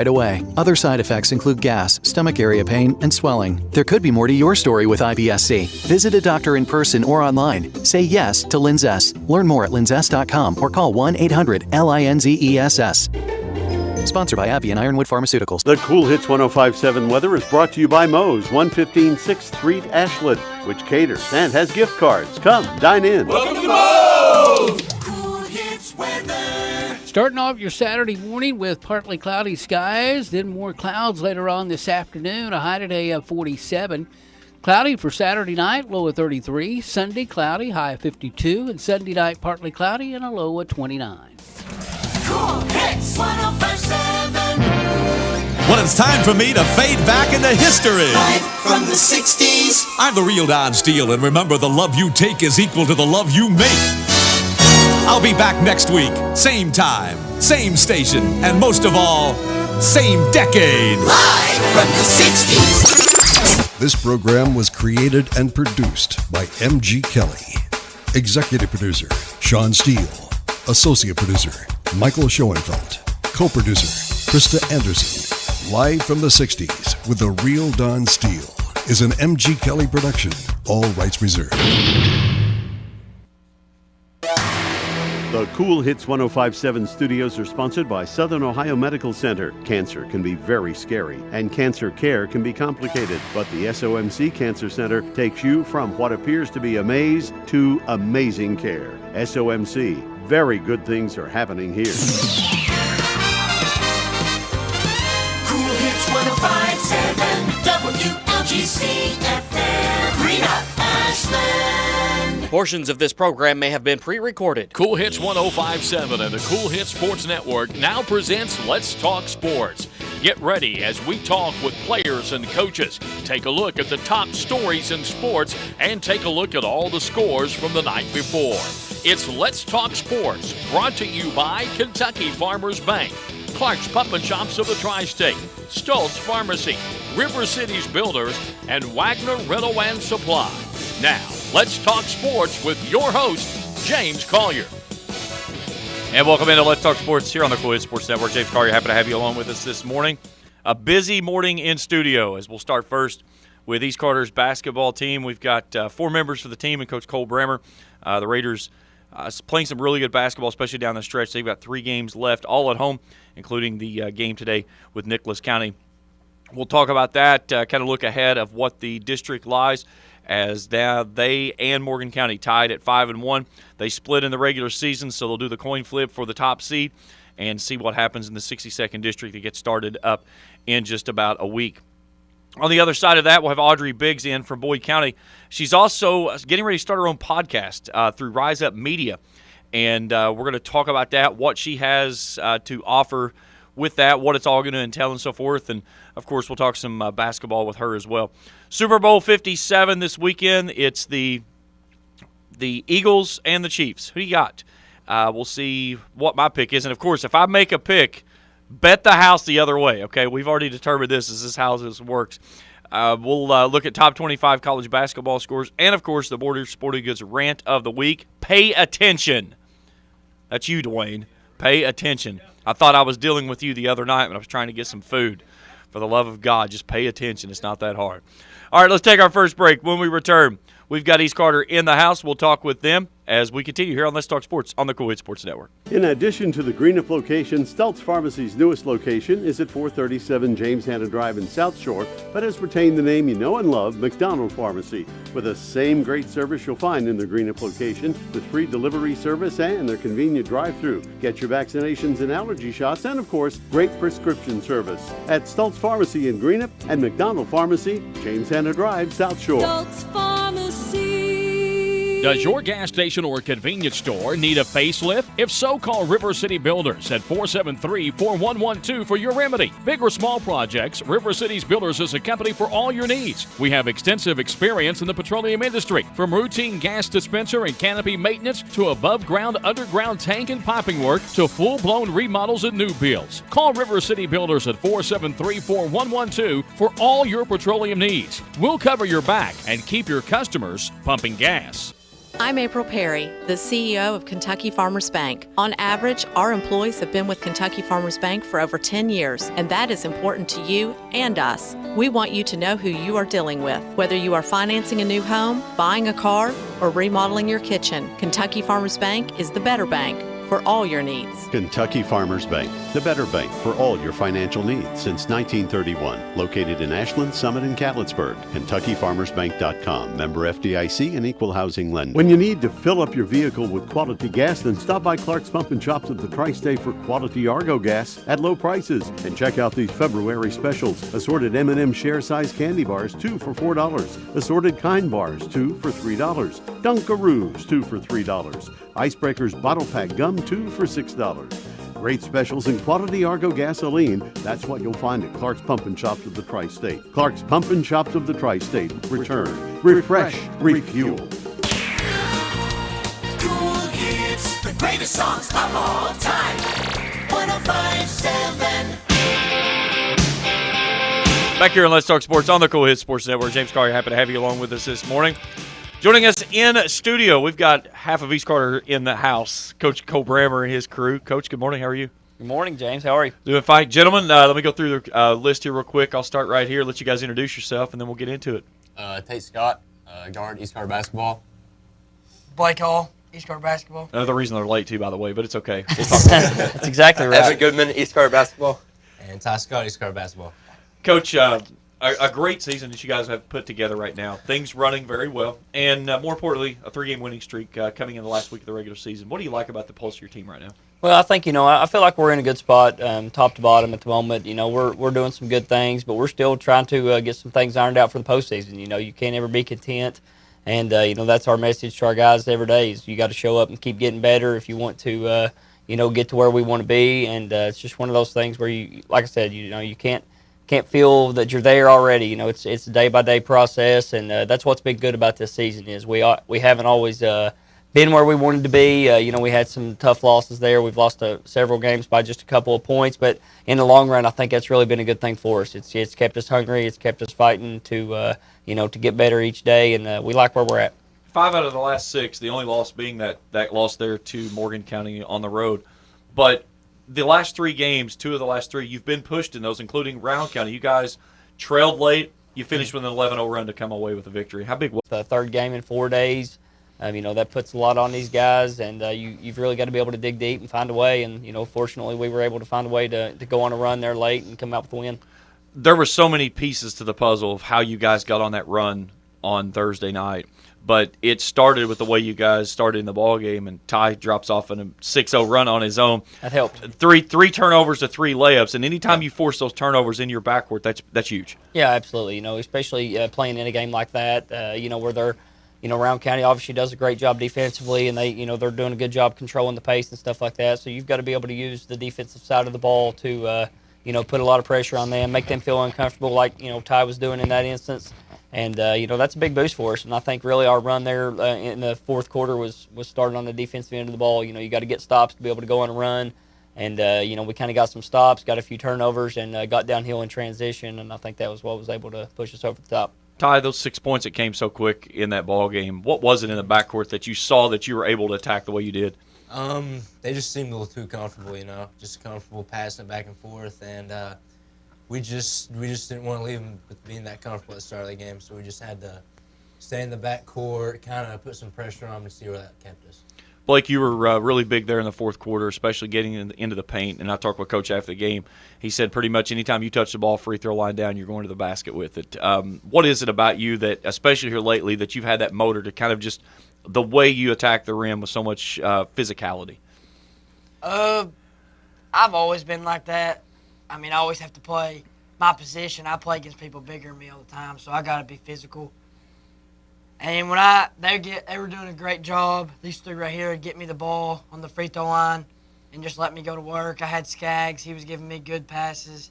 right away. Other side effects include gas, stomach area pain, and swelling. There could be more to your story with IBS-C. Visit a doctor in person or online. Say yes to Linzess. Learn more at linzess.com or call 1-800-LINZESS. Sponsored by AbbVie and Ironwood Pharmaceuticals. The Cool Hits 105.7 weather is brought to you by Moe's, 115 6th Street, Ashland, which caters and has gift cards. Come, dine in. Welcome to Moe's! Cool Hits weather. Starting off your Saturday morning with partly cloudy skies, then more clouds later on this afternoon, a high today of 47. Cloudy for Saturday night, low of 33. Sunday, cloudy, high of 52. And Sunday night, partly cloudy and a low of 29. Cool Hits 105.7. Well, it's time for me to fade back into history. Live from the 60s. I'm the real Don Steele, and remember, the love you take is equal to the love you make. I'll be back next week, same time, same station, and most of all, same decade. Live from the 60s. This program was created and produced by M.G. Kelly. Executive producer, Sean Steele. Associate producer, Michael Schoenfeld. Co-producer, Krista Anderson. Live from the 60s with the real Don Steele is an M.G. Kelly production. All rights reserved. The Cool Hits 105.7 studios are sponsored by Southern Ohio Medical Center. Cancer can be very scary, and cancer care can be complicated. But the SOMC Cancer Center takes you from what appears to be a maze to amazing care. SOMC, very good things are happening here. Cool Hits 105.7 WLGC FM. Green Up, Ashland. Portions of this program may have been pre-recorded. Cool Hits 105.7 and the Cool Hits Sports Network now presents Let's Talk Sports. Get ready as we talk with players and coaches. Take a look at the top stories in sports and take a look at all the scores from the night before. It's Let's Talk Sports, brought to you by Kentucky Farmers Bank, Clark's Pump and Shops of the Tri-State, Stoltz Pharmacy, River Cities Builders, and Wagner Rental and Supply. Now, let's talk sports with your host, James Collier. And welcome into Let's Talk Sports here on the Cool Hits Sports Network. James Collier, happy to have you along with us this morning. A busy morning in studio as we'll start first with East Carter's basketball team. We've got 4 members for the team and Coach Cole Brammer. The Raiders playing some really good basketball, especially down the stretch. They've got 3 games left, all at home, including the game today with Nicholas County. We'll talk about that, kind of look ahead of what the district lies, as they and Morgan County tied at 5-1. They split in the regular season, so they'll do the coin flip for the top seed and see what happens in the 62nd district that gets started up in just about a week. On the other side of that, we'll have Audrey Biggs in from Boyd County. She's also getting ready to start her own podcast through Rise Up Media, and we're going to talk about that, what she has to offer with that, what it's all going to entail and so forth. And, of course, we'll talk some basketball with her as well. Super Bowl 57 this weekend. It's the Eagles and the Chiefs. Who do you got? We'll see what my pick is. And, of course, if I make a pick, bet the house the other way, okay? We've already determined this is how this works. We'll look at top 25 college basketball scores and, of course, the Borders Sporting Goods rant of the week. Pay attention. That's you, Dwayne. Pay attention. I thought I was dealing with you the other night when I was trying to get some food. For the love of God, just pay attention. It's not that hard. All right, let's take our first break. When we return, we've got East Carter in the house. We'll talk with them as we continue here on Let's Talk Sports on the Cool Hits Sports Network. In addition to the Greenup location, Stoltz Pharmacy's newest location is at 437 James Hanna Drive in South Shore, but has retained the name you know and love, McDonald Pharmacy, with the same great service you'll find in the Greenup location, with free delivery service and their convenient drive-thru. Get your vaccinations and allergy shots, and of course, great prescription service at Stoltz Pharmacy in Greenup and McDonald Pharmacy, James Hanna Drive, South Shore. Stoltz Pharmacy. Does your gas station or convenience store need a facelift? If so, call River City Builders at 473-4112 for your remedy. Big or small projects, River Cities Builders is a company for all your needs. We have extensive experience in the petroleum industry, from routine gas dispenser and canopy maintenance to above-ground, underground tank and piping work to full-blown remodels and new builds. Call River City Builders at 473-4112 for all your petroleum needs. We'll cover your back and keep your customers pumping gas. I'm April Perry, the CEO of Kentucky Farmers Bank. On average, our employees have been with Kentucky Farmers Bank for over 10 years, and that is important to you and us. We want you to know who you are dealing with. Whether you are financing a new home, buying a car, or remodeling your kitchen, Kentucky Farmers Bank is the better bank for all your needs. Kentucky Farmers Bank, the better bank for all your financial needs since 1931. Located in Ashland, Summit, and Catlettsburg. KentuckyFarmersBank.com. Member FDIC and Equal Housing Lender. When you need to fill up your vehicle with quality gas, then stop by Clark's Pump and Shops at the Tri-State for quality Argo gas at low prices. And check out these February specials. Assorted M&M share-size candy bars, 2 for $4. Assorted Kind bars, 2 for $3. Dunkaroos, 2 for $3. Icebreakers bottle pack gum, 2 for $6. Great specials in quality Argo gasoline. That's what you'll find at Clark's Pump and Shops of the Tri-State. Clark's Pump and Shops of the Tri-State. Return, refresh, refuel. Cool hits, the greatest songs of all time. 105.7. Back here on Let's Talk Sports on the Cool Hits Sports Network. James Carter, happy to have you along with us this morning. Joining us in studio, we've got half of East Carter in the house, Coach Cole Brammer and his crew. Coach, good morning. How are you? Good morning, James. How are you? Doing fine. Gentlemen, let me go through the list here real quick. I'll start right here, let you guys introduce yourself, and then we'll get into it. Tate Scott, guard, East Carter basketball. Blake Hall, East Carter basketball. Another reason they're late, too, by the way, but it's okay. We'll talk about it. That's exactly right. Evan Goodman, East Carter basketball. And Ty Scott, East Carter basketball. Coach, a great season that you guys have put together right now. Things running very well. And more importantly, a 3-game winning streak coming in the last week of the regular season. What do you like about the pulse of your team right now? Well, I think, I feel like we're in a good spot, top to bottom at the moment. We're doing some good things, but we're still trying to get some things ironed out for the postseason. You can't ever be content. And, that's our message to our guys every day is you got to show up and keep getting better if you want to, get to where we want to be. And it's just one of those things where you, like I said, you can't feel that you're there already. It's a day-by-day process, and that's what's been good about this season is we haven't always been where we wanted to be. We had some tough losses there. We've lost several games by just a couple of points, but in the long run, I think that's really been a good thing for us. It's kept us hungry. It's kept us fighting to get better each day, and we like where we're at. 5 out of the last 6, the only loss being that loss there to Morgan County on the road. But the last 3 games, 2 of the last 3, you've been pushed in those, including Round County. You guys trailed late. You finished with an 11-0 run to come away with a victory. How big was the third game in 4 days? That puts a lot on these guys, and you've really got to be able to dig deep and find a way. And, fortunately, we were able to find a way to go on a run there late and come out with a win. There were so many pieces to the puzzle of how you guys got on that run on Thursday night. But it started with the way you guys started in the ball game, and Ty drops off in a 6-0 run on his own. That helped. Three turnovers to 3 layups, and anytime you force those turnovers in your backcourt, that's huge. Yeah, absolutely. Especially playing in a game like that, where they're, Round County obviously does a great job defensively, and they're doing a good job controlling the pace and stuff like that. So you've got to be able to use the defensive side of the ball to, put a lot of pressure on them, make them feel uncomfortable, like Ty was doing in that instance. And, that's a big boost for us. And I think really our run there in the fourth quarter was started on the defensive end of the ball. You got to get stops to be able to go on a run. And, we kind of got some stops, got a few turnovers, and got downhill in transition. And I think that was what was able to push us over the top. Ty, those 6 points that came so quick in that ball game, what was it in the backcourt that you saw that you were able to attack the way you did? They just seemed a little too comfortable, just comfortable passing it back and forth. And we just didn't want to leave them with being that comfortable at the start of the game, so we just had to stay in the backcourt, kind of put some pressure on them to see where that kept us. Blake, you were really big there in the fourth quarter, especially getting into the paint. And I talked with Coach after the game. He said pretty much anytime you touch the ball, free throw line down, you're going to the basket with it. What is it about you that, especially here lately, that you've had that motor to kind of just the way you attack the rim with so much physicality? I've always been like that. I always have to play my position. I play against people bigger than me all the time, so I got to be physical. And when they were doing a great job. These 3 right here would get me the ball on the free throw line and just let me go to work. I had Skaggs. He was giving me good passes.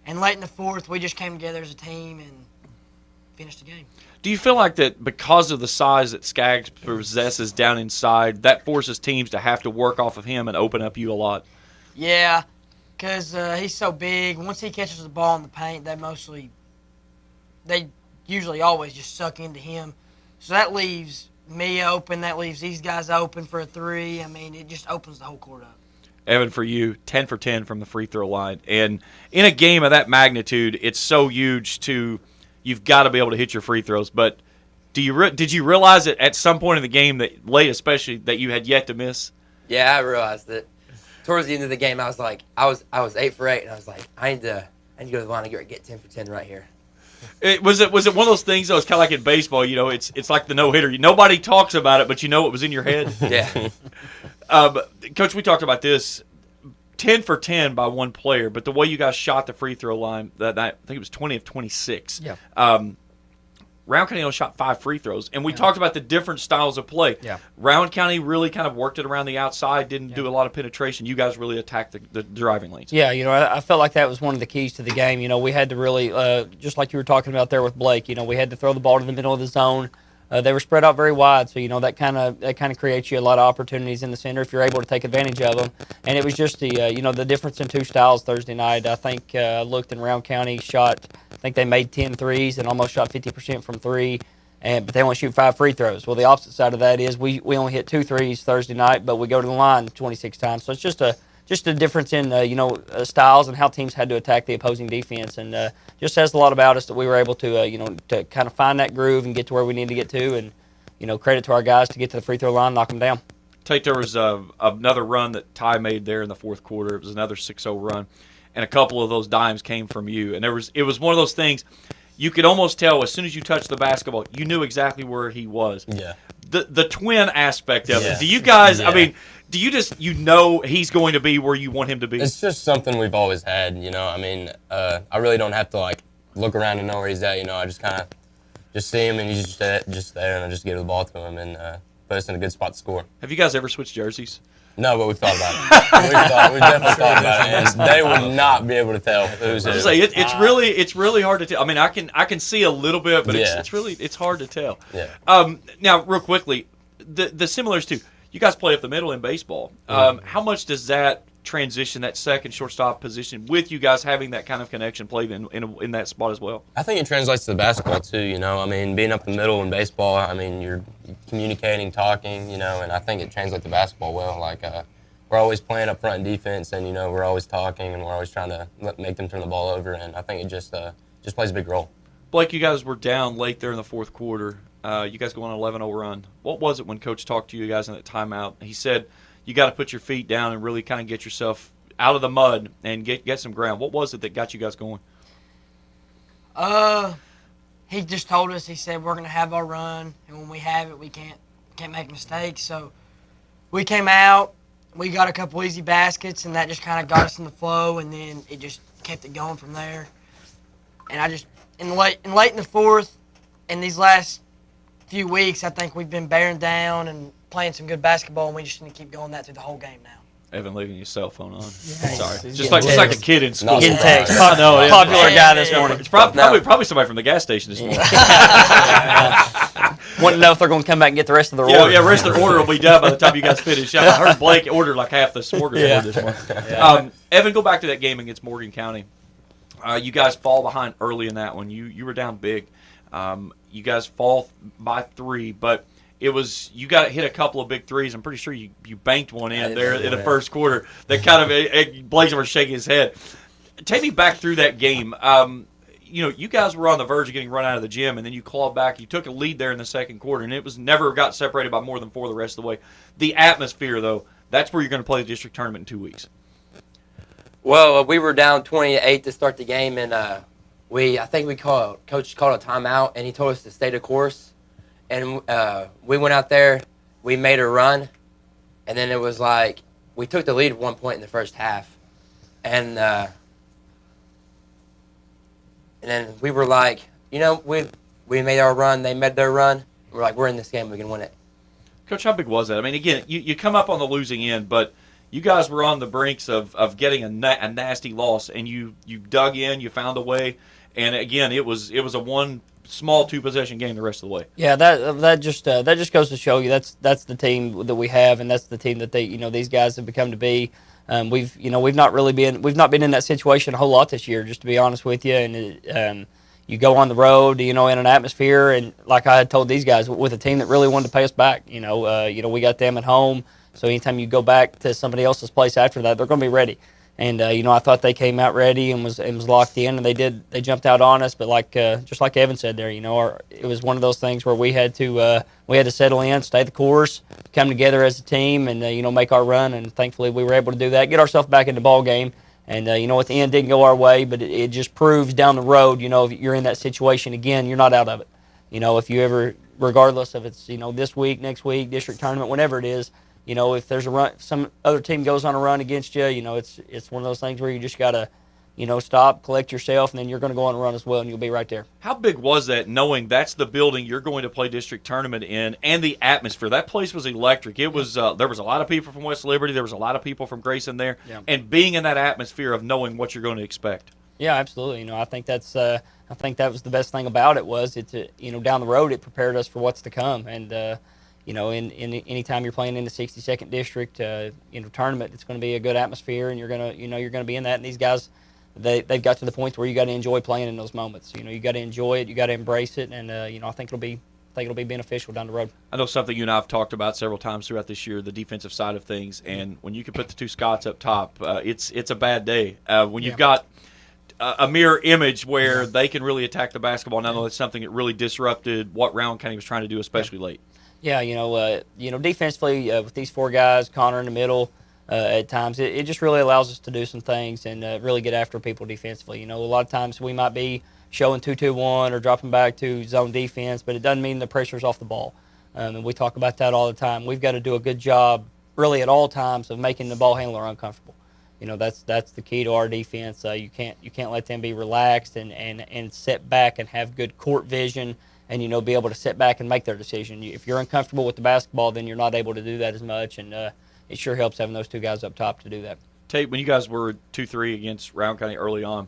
And late in the fourth, we just came together as a team and finished the game. Do you feel like that because of the size that Skaggs possesses down inside, that forces teams to have to work off of him and open up you a lot? Yeah. Because he's so big. Once he catches the ball in the paint, they usually always just suck into him. So that leaves me open, that leaves these guys open for a three. I mean, it just opens the whole court up. Evan, for you, 10 for 10 from the free throw line. And in a game of that magnitude, it's so huge you've got to be able to hit your free throws. But did you realize it at some point in the game, that late especially, that you had yet to miss? Yeah, I realized it. Towards the end of the game, I was like, I was 8 for 8, and I was like, I need to go to the line and get 10 for 10 right here. Was it one of those things, though? It's kind of like in baseball, it's like the no-hitter. Nobody talks about it, but you know it was in your head. Yeah. Coach, we talked about this, 10 for 10 by one player, but the way you guys shot the free throw line that night, I think it was 20 of 26. Yeah. Round County only shot 5 free throws, and we talked about the different styles of play. Yeah. Round County really kind of worked it around the outside, didn't do a lot of penetration. You guys really attacked the driving lanes. Yeah, I felt like that was one of the keys to the game. We had to really, just like you were talking about there with Blake, we had to throw the ball to the middle of the zone. They were spread out very wide, so that kind of creates you a lot of opportunities in the center if you're able to take advantage of them. And it was just the the difference in two styles Thursday night. I think looked in Round County shot. I think they made 10 threes and almost shot 50% from three, but they only shoot 5 free throws. Well, the opposite side of that is we only hit 2 threes Thursday night, but we go to the line 26 times. So it's just a difference in styles and how teams had to attack the opposing defense, and just says a lot about us that we were able to to kind of find that groove and get to where we need to get to, and credit to our guys to get to the free throw line, knock them down. Tate, there was another run that Ty made there in the fourth quarter. It was another 6-0 run, and a couple of those dimes came from you. And it was one of those things you could almost tell as soon as you touched the basketball, you knew exactly where he was. Yeah. The twin aspect of it. Do you guys? Yeah. I mean, do you just he's going to be where you want him to be? It's just something we've always had. I mean, I really don't have to look around and know where he's at. I just kind of just see him and he's just there, and I just give the ball to him and put us in a good spot to score. Have you guys ever switched jerseys? No, but we've thought about it. We've definitely thought about it, and they would not be able to tell who's who. It's really hard to tell. I mean, I can see a little bit, but it's hard to tell. Yeah. Now, real quickly, the similars too. You guys play up the middle in baseball. How much does that transition, that second shortstop position, with you guys having that kind of connection played in that spot as well? I think it translates to the basketball too. I mean, being up the middle in baseball, I mean, you're communicating, talking, and I think it translates to basketball well. We're always playing up front in defense, and we're always talking, and we're always trying to make them turn the ball over, and I think it just plays a big role. Blake, you guys were down late there in the fourth quarter. You guys go on an 11-0 run. What was it when Coach talked to you guys in that timeout? He said, you got to put your feet down and really kind of get yourself out of the mud and get some ground. What was it that got you guys going? He just told us, he said, we're going to have our run, and when we have it, we can't make mistakes. So we came out, we got a couple easy baskets, and that just kind of got us in the flow, and then it just kept it going from there. And I just, late in the fourth, in these last few weeks, I think we've been bearing down and playing some good basketball, and we just need to keep going that through the whole game now. Evan leaving your cell phone on. Yeah. Sorry. Just like a kid in school. Getting text. I know, yeah. Popular guy this morning. It's probably somebody from the gas station this morning. Want to know if they're going to come back and get the rest of their order. Yeah, the rest of their order will be done by the time you guys finish. I heard Blake ordered like half the smorgasbord this morning. Evan, go back to that game against Morgan County. You guys fall behind early in that one. You were down big. You guys fall by 3, but you got hit a couple of big threes. I'm pretty sure you banked one in there in the first quarter. That kind of Blake's over shaking his head. Take me back through that game. You guys were on the verge of getting run out of the gym, and then you clawed back. You took a lead there in the second quarter, and it was never got separated by more than 4 the rest of the way. The atmosphere, though, that's where you're going to play the district tournament in 2 weeks. Well, we were down 20-8 to start the game, and Coach called a timeout, and he told us to stay the course. And we went out there, we made a run, and then it was like we took the lead at one point in the first half. And then we were like, we made our run, they made their run. We're like, we're in this game, we can win it. Coach, how big was that? I mean, again, you come up on the losing end, but you guys were on the brinks of getting a nasty loss, and you dug in, you found a way, and again, it was a one small 2-possession game the rest of the way. Yeah, that just goes to show you that's the team that we have, and that's the team that these guys have become to be. We've not been in that situation a whole lot this year, just to be honest with you, and you go on the road, in an atmosphere, and like I had told these guys, with a team that really wanted to pay us back. We got them at home, so anytime you go back to somebody else's place after that, they're going to be ready. And I thought they came out ready and was locked in, and they jumped out on us. But just like Evan said there, it was one of those things where we had to settle in, stay the course, come together as a team, and make our run. And thankfully, we were able to do that, get ourselves back in the ball game. And, at the end, didn't go our way, but it just proves down the road, if you're in that situation again, you're not out of it. If you ever, regardless if it's, this week, next week, district tournament, whenever it is, if there's a run, some other team goes on a run against you, it's one of those things where you just got to, stop, collect yourself, and then you're going to go on a run as well, and you'll be right there. How big was that, knowing that's the building you're going to play district tournament in, and the atmosphere? That place was electric. It was there was a lot of people from West Liberty. There was a lot of people from Grayson there. Yeah. And being in that atmosphere of knowing what you're going to expect. Yeah, absolutely. I think that was the best thing about it was down the road it prepared us for what's to come. And in any time you're playing in the 62nd district tournament, it's going to be a good atmosphere, and you're going to be in that. And these guys, they've got to the point where you got to enjoy playing in those moments. You got to enjoy it, you got to embrace it, and I think it'll be beneficial down the road. I know something you and I have talked about several times throughout this year, the defensive side of things, and when you can put the two Scotts up top, it's a bad day. When you've got a mirror image where they can really attack the basketball, and I know that's something that really disrupted what Rowan County was trying to do, especially late. Yeah, defensively with these four guys, Connor in the middle, at times it just really allows us to do some things and really get after people defensively. A lot of times we might be showing 2-2-1 or dropping back to zone defense, but it doesn't mean the pressure's off the ball. And we talk about that all the time. We've got to do a good job, really at all times, of making the ball handler uncomfortable. That's the key to our defense. You can't let them be relaxed and sit back and have good court vision and be able to sit back and make their decision. If you're uncomfortable with the basketball, then you're not able to do that as much, and it sure helps having those two guys up top to do that. Tate, when you guys were 2-3 against Rowan County early on,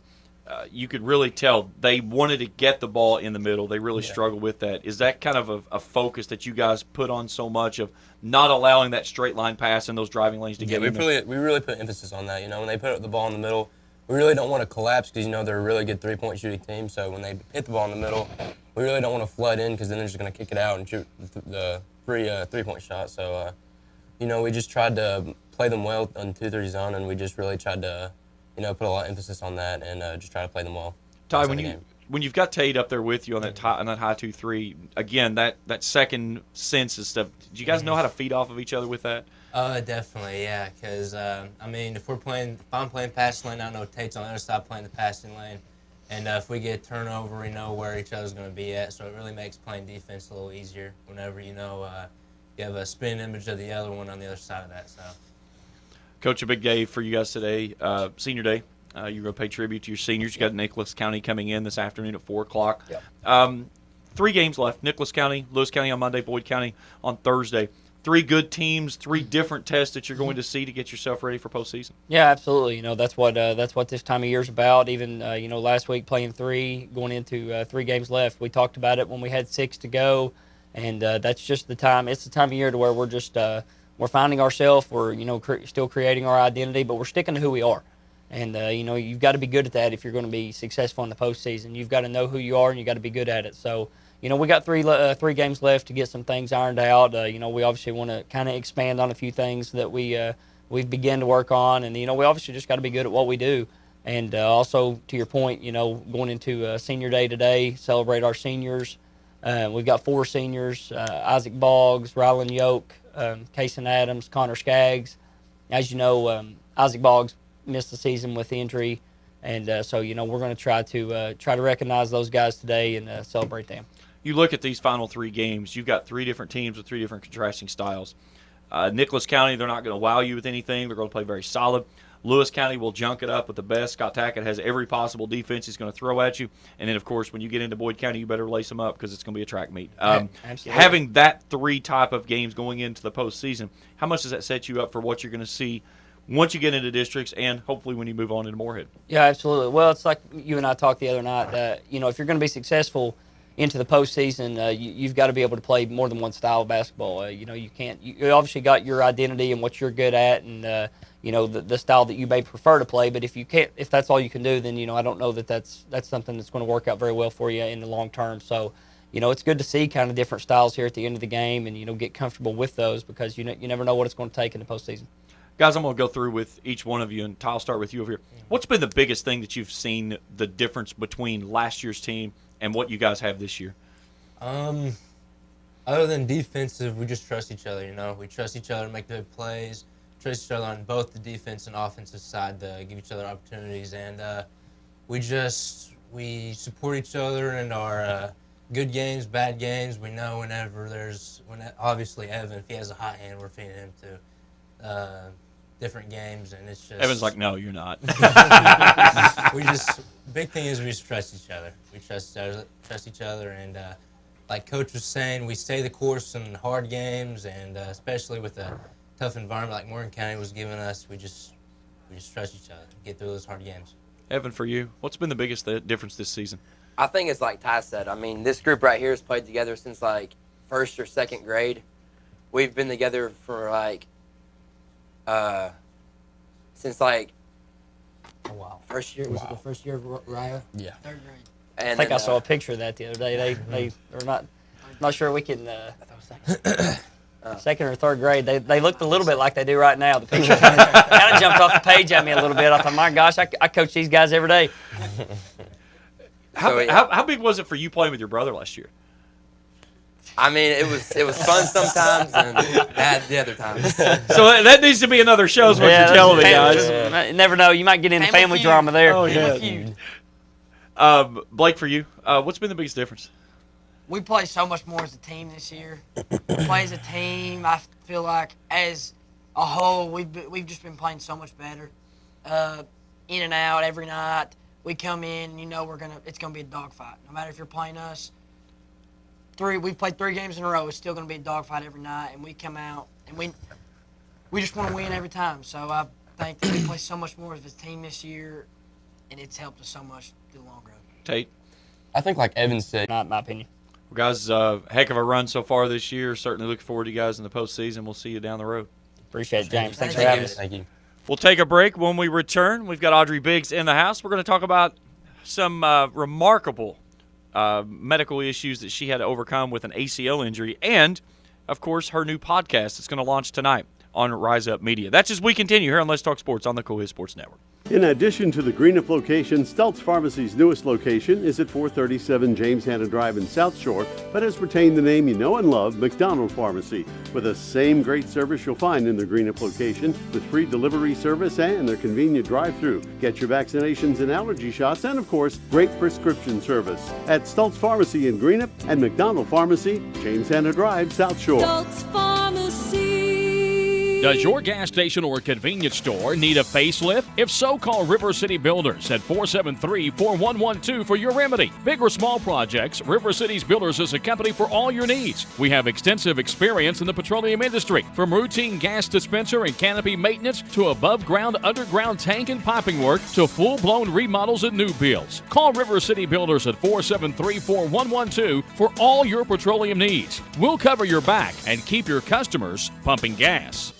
you could really tell they wanted to get the ball in the middle. They really struggled with that. Is that kind of a focus that you guys put on so much of not allowing that straight line pass in those driving lanes to get in there? We really put emphasis on that. When they put the ball in the middle, we really don't want to collapse because, they're a really good three-point shooting team. So when they hit the ball in the middle, we really don't want to flood in because then they're just going to kick it out and shoot the three-point shot. So, we just tried to play them well on 2-3 zone, and we just really tried to, put a lot of emphasis on that and just try to play them well. Ty, when you've got Tate up there with you on that high 2-3, again, that second sense and stuff, do you guys know how to feed off of each other with that? Definitely, yeah. Because if I'm playing passing lane, I know Tate's on the other side playing the passing lane, and if we get a turnover, we know where each other's going to be at. So it really makes playing defense a little easier whenever you have a spin image of the other one on the other side of that. So, Coach, a big day for you guys today, senior day. You're going to pay tribute to your seniors. You got Nicholas County coming in this afternoon at 4 o'clock. Yep. 3 games left. Nicholas County, Lewis County on Monday, Boyd County on Thursday. 3 good teams, 3 different tests that you're going to see to get yourself ready for postseason. Yeah, absolutely. That's what this time of year is about. Even last week playing 3, going into 3 games left. We talked about it when we had 6 to go, and that's just the time. It's the time of year to where we're just we're finding ourselves. We're still creating our identity, but we're sticking to who we are. And you've got to be good at that if you're going to be successful in the postseason. You've got to know who you are, and you've got to be good at it. So. We got 3 games left to get some things ironed out. We obviously want to kind of expand on a few things that we've begun to work on, and we obviously just got to be good at what we do. And also, to your point, going into senior day today, celebrate our seniors. We've got 4 seniors: Isaac Boggs, Rylan Yoke, Kason Adams, Connor Skaggs. As you know, Isaac Boggs missed the season with injury, and so we're going to try to recognize those guys today and celebrate them. You look at these final 3 games, you've got 3 different teams with 3 different contrasting styles. Nicholas County, they're not going to wow you with anything. They're going to play very solid. Lewis County will junk it up with the best. Scott Tackett has every possible defense he's going to throw at you. And then, of course, when you get into Boyd County, you better lace them up because it's going to be a track meet. Having that 3 type of games going into the postseason, how much does that set you up for what you're going to see once you get into districts and hopefully when you move on into Moorhead? Yeah, absolutely. Well, it's like you and I talked the other night. If you're going to be successful, into the postseason, you've got to be able to play more than one style of basketball. You can't. You obviously got your identity and what you're good at, and the style that you may prefer to play. But if you can't, if that's all you can do, then I don't know that that's something that's going to work out very well for you in the long term. So, it's good to see kind of different styles here at the end of the game, and get comfortable with those because you never know what it's going to take in the postseason. Guys, I'm going to go through with each one of you, and Ty, I'll start with you over here. What's been the biggest thing that you've seen the difference between last year's team and what you guys have this year? Other than defensive, we just trust each other, We trust each other to make good plays, trust each other on both the defense and offensive side to give each other opportunities, and we support each other in our good games, bad games. We know obviously Evan, if he has a hot hand, we're feeding him to different games, and it's just... Evan's like, no, you're not. Big thing is we just trust each other. We trust each other, and like Coach was saying, we stay the course in hard games, and especially with a tough environment like Morgan County was giving us, we just trust each other, get through those hard games. Evan, for you, what's been the biggest difference this season? I think it's like Ty said. I mean, this group right here has played together since like first or second grade. We've been together for since like first year. Was it the first year of Raya? Yeah. Third grade. And I think I saw a picture of that the other day. They're not sure we can. Second or third grade, they looked a little bit like they do right now. The picture kind of jumped off the page at me a little bit. I thought, my gosh, I coach these guys every day. How big was it for you playing with your brother last year? I mean, it was fun sometimes and bad the other times. So that needs to be another show, is what you're telling me, guys. You never know. You might get into family drama there. Oh, yeah. Blake, for you, what's been the biggest difference? We play so much more as a team this year. We play as a team. I feel like as a whole, we've just been playing so much better. In and out every night. We come in, it's gonna be a dogfight. No matter if you're playing us. We've played 3 games in a row. It's still gonna be a dogfight every night, and we come out and we just want to win every time. So I think that we play so much more as a team this year, and it's helped us so much through the long road. Tate? I think like Evan said. Not my opinion. Well, guys, heck of a run so far this year. Certainly looking forward to you guys in the postseason. We'll see you down the road. Appreciate it, James. Thanks for having us. Thank you. We'll take a break. When we return, we've got Audrey Biggs in the house. We're going to talk about some remarkable medical issues that she had to overcome with an ACL injury and, of course, her new podcast that's going to launch tonight on Rise Up Media. That's as we continue here on Let's Talk Sports on the Cool Hit Sports Network. In addition to the Greenup location, Stultz Pharmacy's newest location is at 437 James Hanna Drive in South Shore, but has retained the name you know and love, McDonald Pharmacy, with the same great service you'll find in the Greenup location, with free delivery service and their convenient drive-through. Get your vaccinations and allergy shots, and of course, great prescription service at Stultz Pharmacy in Greenup and McDonald Pharmacy, James Hanna Drive, South Shore. Stultz Pharmacy. Does your gas station or convenience store need a facelift? If so, call River City Builders at 473-4112 for your remedy. Big or small projects, River City's Builders is a company for all your needs. We have extensive experience in the petroleum industry, from routine gas dispenser and canopy maintenance to above-ground, underground tank and piping work to full-blown remodels and new builds. Call River City Builders at 473-4112 for all your petroleum needs. We'll cover your back and keep your customers pumping gas.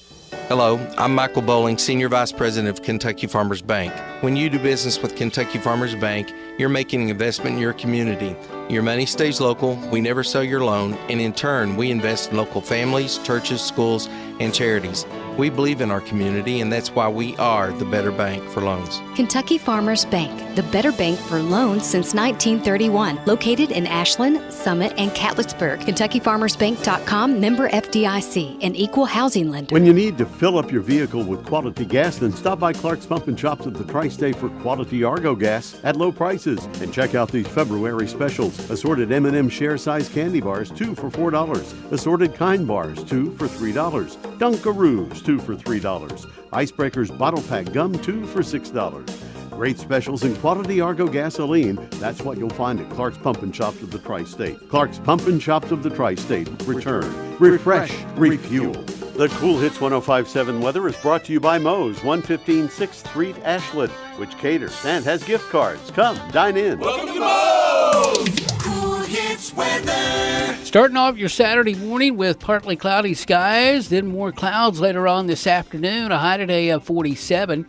Hello, I'm Michael Bowling, Senior Vice President of Kentucky Farmers Bank. When you do business with Kentucky Farmers Bank, you're making an investment in your community. Your money stays local, we never sell your loan, and in turn, we invest in local families, churches, schools, and charities. We believe in our community, and that's why we are the better bank for loans. Kentucky Farmers Bank, the better bank for loans since 1931. Located in Ashland, Summit, and Catlettsburg. KentuckyFarmersBank.com, member FDIC, an equal housing lender. When you need to fill up your vehicle with quality gas, then stop by Clark's Pump and Shops at the Tri-State for quality Argo gas at low prices. And check out these February specials. Assorted M&M share-size candy bars, 2 for $4. Assorted Kind bars, 2 for $3. Dunkaroos, 2 for $3. Icebreakers bottle pack gum, 2 for $6. Great specials in quality Argo gasoline. That's what you'll find at Clark's Pump and Shops of the Tri-State. Clark's Pump and Shops of the Tri-State. Return, refresh, refuel. The Cool Hits 105.7 weather is brought to you by Moe's, 115 6th Street, Ashland, which caters and has gift cards. Come, dine in. Welcome to Moe's! Cool Hits Hits weather. Starting off your Saturday morning with partly cloudy skies, then more clouds later on this afternoon, a high today of 47.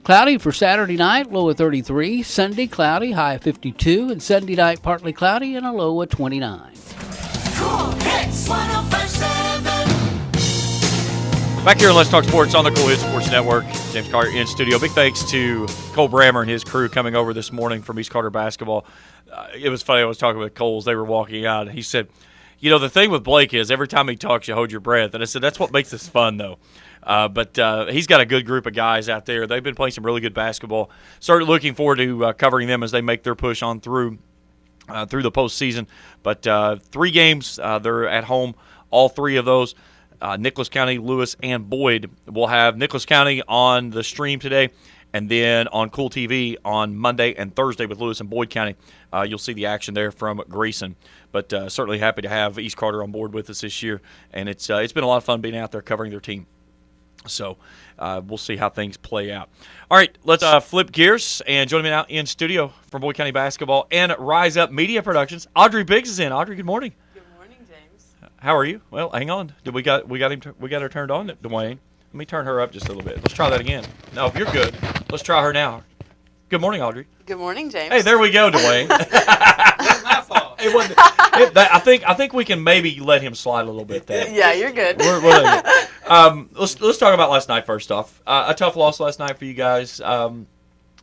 Cloudy for Saturday night, low of 33. Sunday, cloudy, high of 52. And Sunday night, partly cloudy and a low of 29. Cool Hits 105.7. Back here on Let's Talk Sports on the Cool Hits Sports Network. James Carter in studio. Big thanks to Cole Brammer and his crew coming over this morning from East Carter Basketball. It was funny. I was talking with Coles. They were walking out, and he said, you know, the thing with Blake is every time he talks, you hold your breath. And I said, that's what makes this fun, though. But he's got a good group of guys out there. They've been playing some really good basketball. Started looking forward to covering them as they make their push on through the postseason. But 3 games, they're at home, all 3 of those. Nicholas County, Lewis, and Boyd. We'll have Nicholas County on the stream today, and then on Cool TV on Monday and Thursday with Lewis and Boyd County. You'll see the action there from Grayson. But certainly happy to have East Carter on board with us this year, and it's been a lot of fun being out there covering their team. So we'll see how things play out. All right, let's flip gears. And joining me now in studio from Boyd County Basketball and Rise Up Media Productions, Audrey Biggs is in. Audrey, good morning. Good morning, James. How are you? Well, hang on. We got her turned on, Dwayne. Let me turn her up just a little bit. Let's try that again. No, you're good. Let's try her now. Good morning, Audrey. Good morning, James. Hey, there we go, Dwayne. My fault. I think we can maybe let him slide a little bit there. Yeah, you're good. Let's talk about last night first off. A tough loss last night for you guys.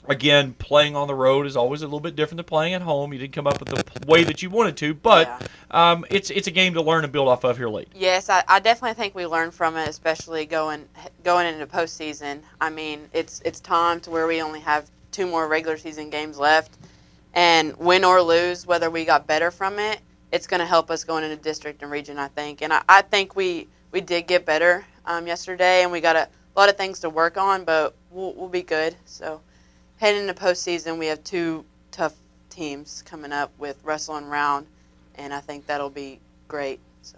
Again, playing on the road is always a little bit different than playing at home. You didn't come up with the way that you wanted to, but it's a game to learn and build off of here late. Yes, I definitely think we learned from it, especially going into postseason. I mean, it's time to where we only have 2 more regular season games left, and win or lose, whether we got better from it, it's going to help us going into district and region, I think. And I think we did get better yesterday, and we got a lot of things to work on, but we'll be good. So heading into postseason, we have 2 tough teams coming up with Russell and Round, and I think that'll be great. So,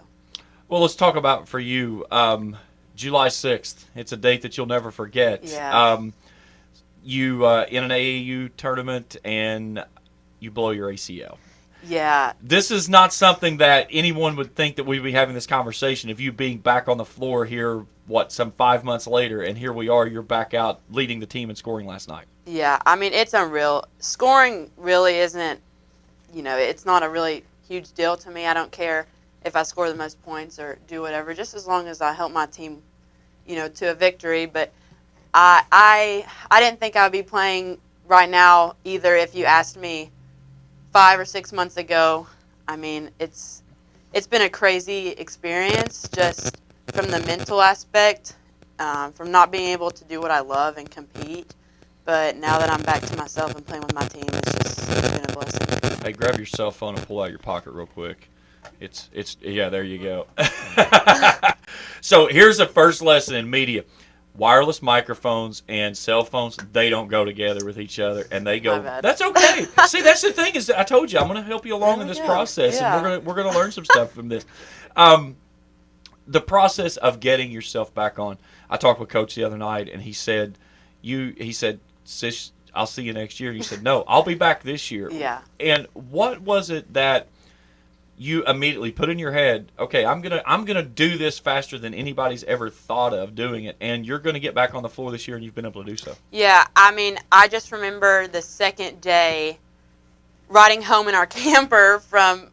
well, let's talk about for you July 6th. It's a date that you'll never forget. Yeah. You in an AAU tournament, and you blow your ACL. Yeah. This is not something that anyone would think that we'd be having this conversation of you being back on the floor here, some 5 months later, and here we are, you're back out leading the team in scoring last night. Yeah, I mean, it's unreal. Scoring really isn't, it's not a really huge deal to me. I don't care if I score the most points or do whatever, just as long as I help my team, to a victory. But I didn't think I would be playing right now either if you asked me 5 or 6 months ago. I mean, it's been a crazy experience just from the mental aspect, from not being able to do what I love and compete. But now that I'm back to myself and playing with my team, it's been a blessing. Hey, grab your cell phone and pull out your pocket real quick. Yeah, there you go. So here's the first lesson in media. Wireless microphones and cell phones, they don't go together with each other, and they go. That's okay. See, that's the thing is, I told you I'm going to help you along in this process, and we're going to learn some stuff from this. The process of getting yourself back on. I talked with Coach the other night, and he said, "Sis, I'll see you next year." And you said, "No, I'll be back this year." Yeah. And what was it that you immediately put in your head, okay, I'm gonna do this faster than anybody's ever thought of doing it, and you're gonna get back on the floor this year, and you've been able to do so? Yeah, I mean, I just remember the second day riding home in our camper from,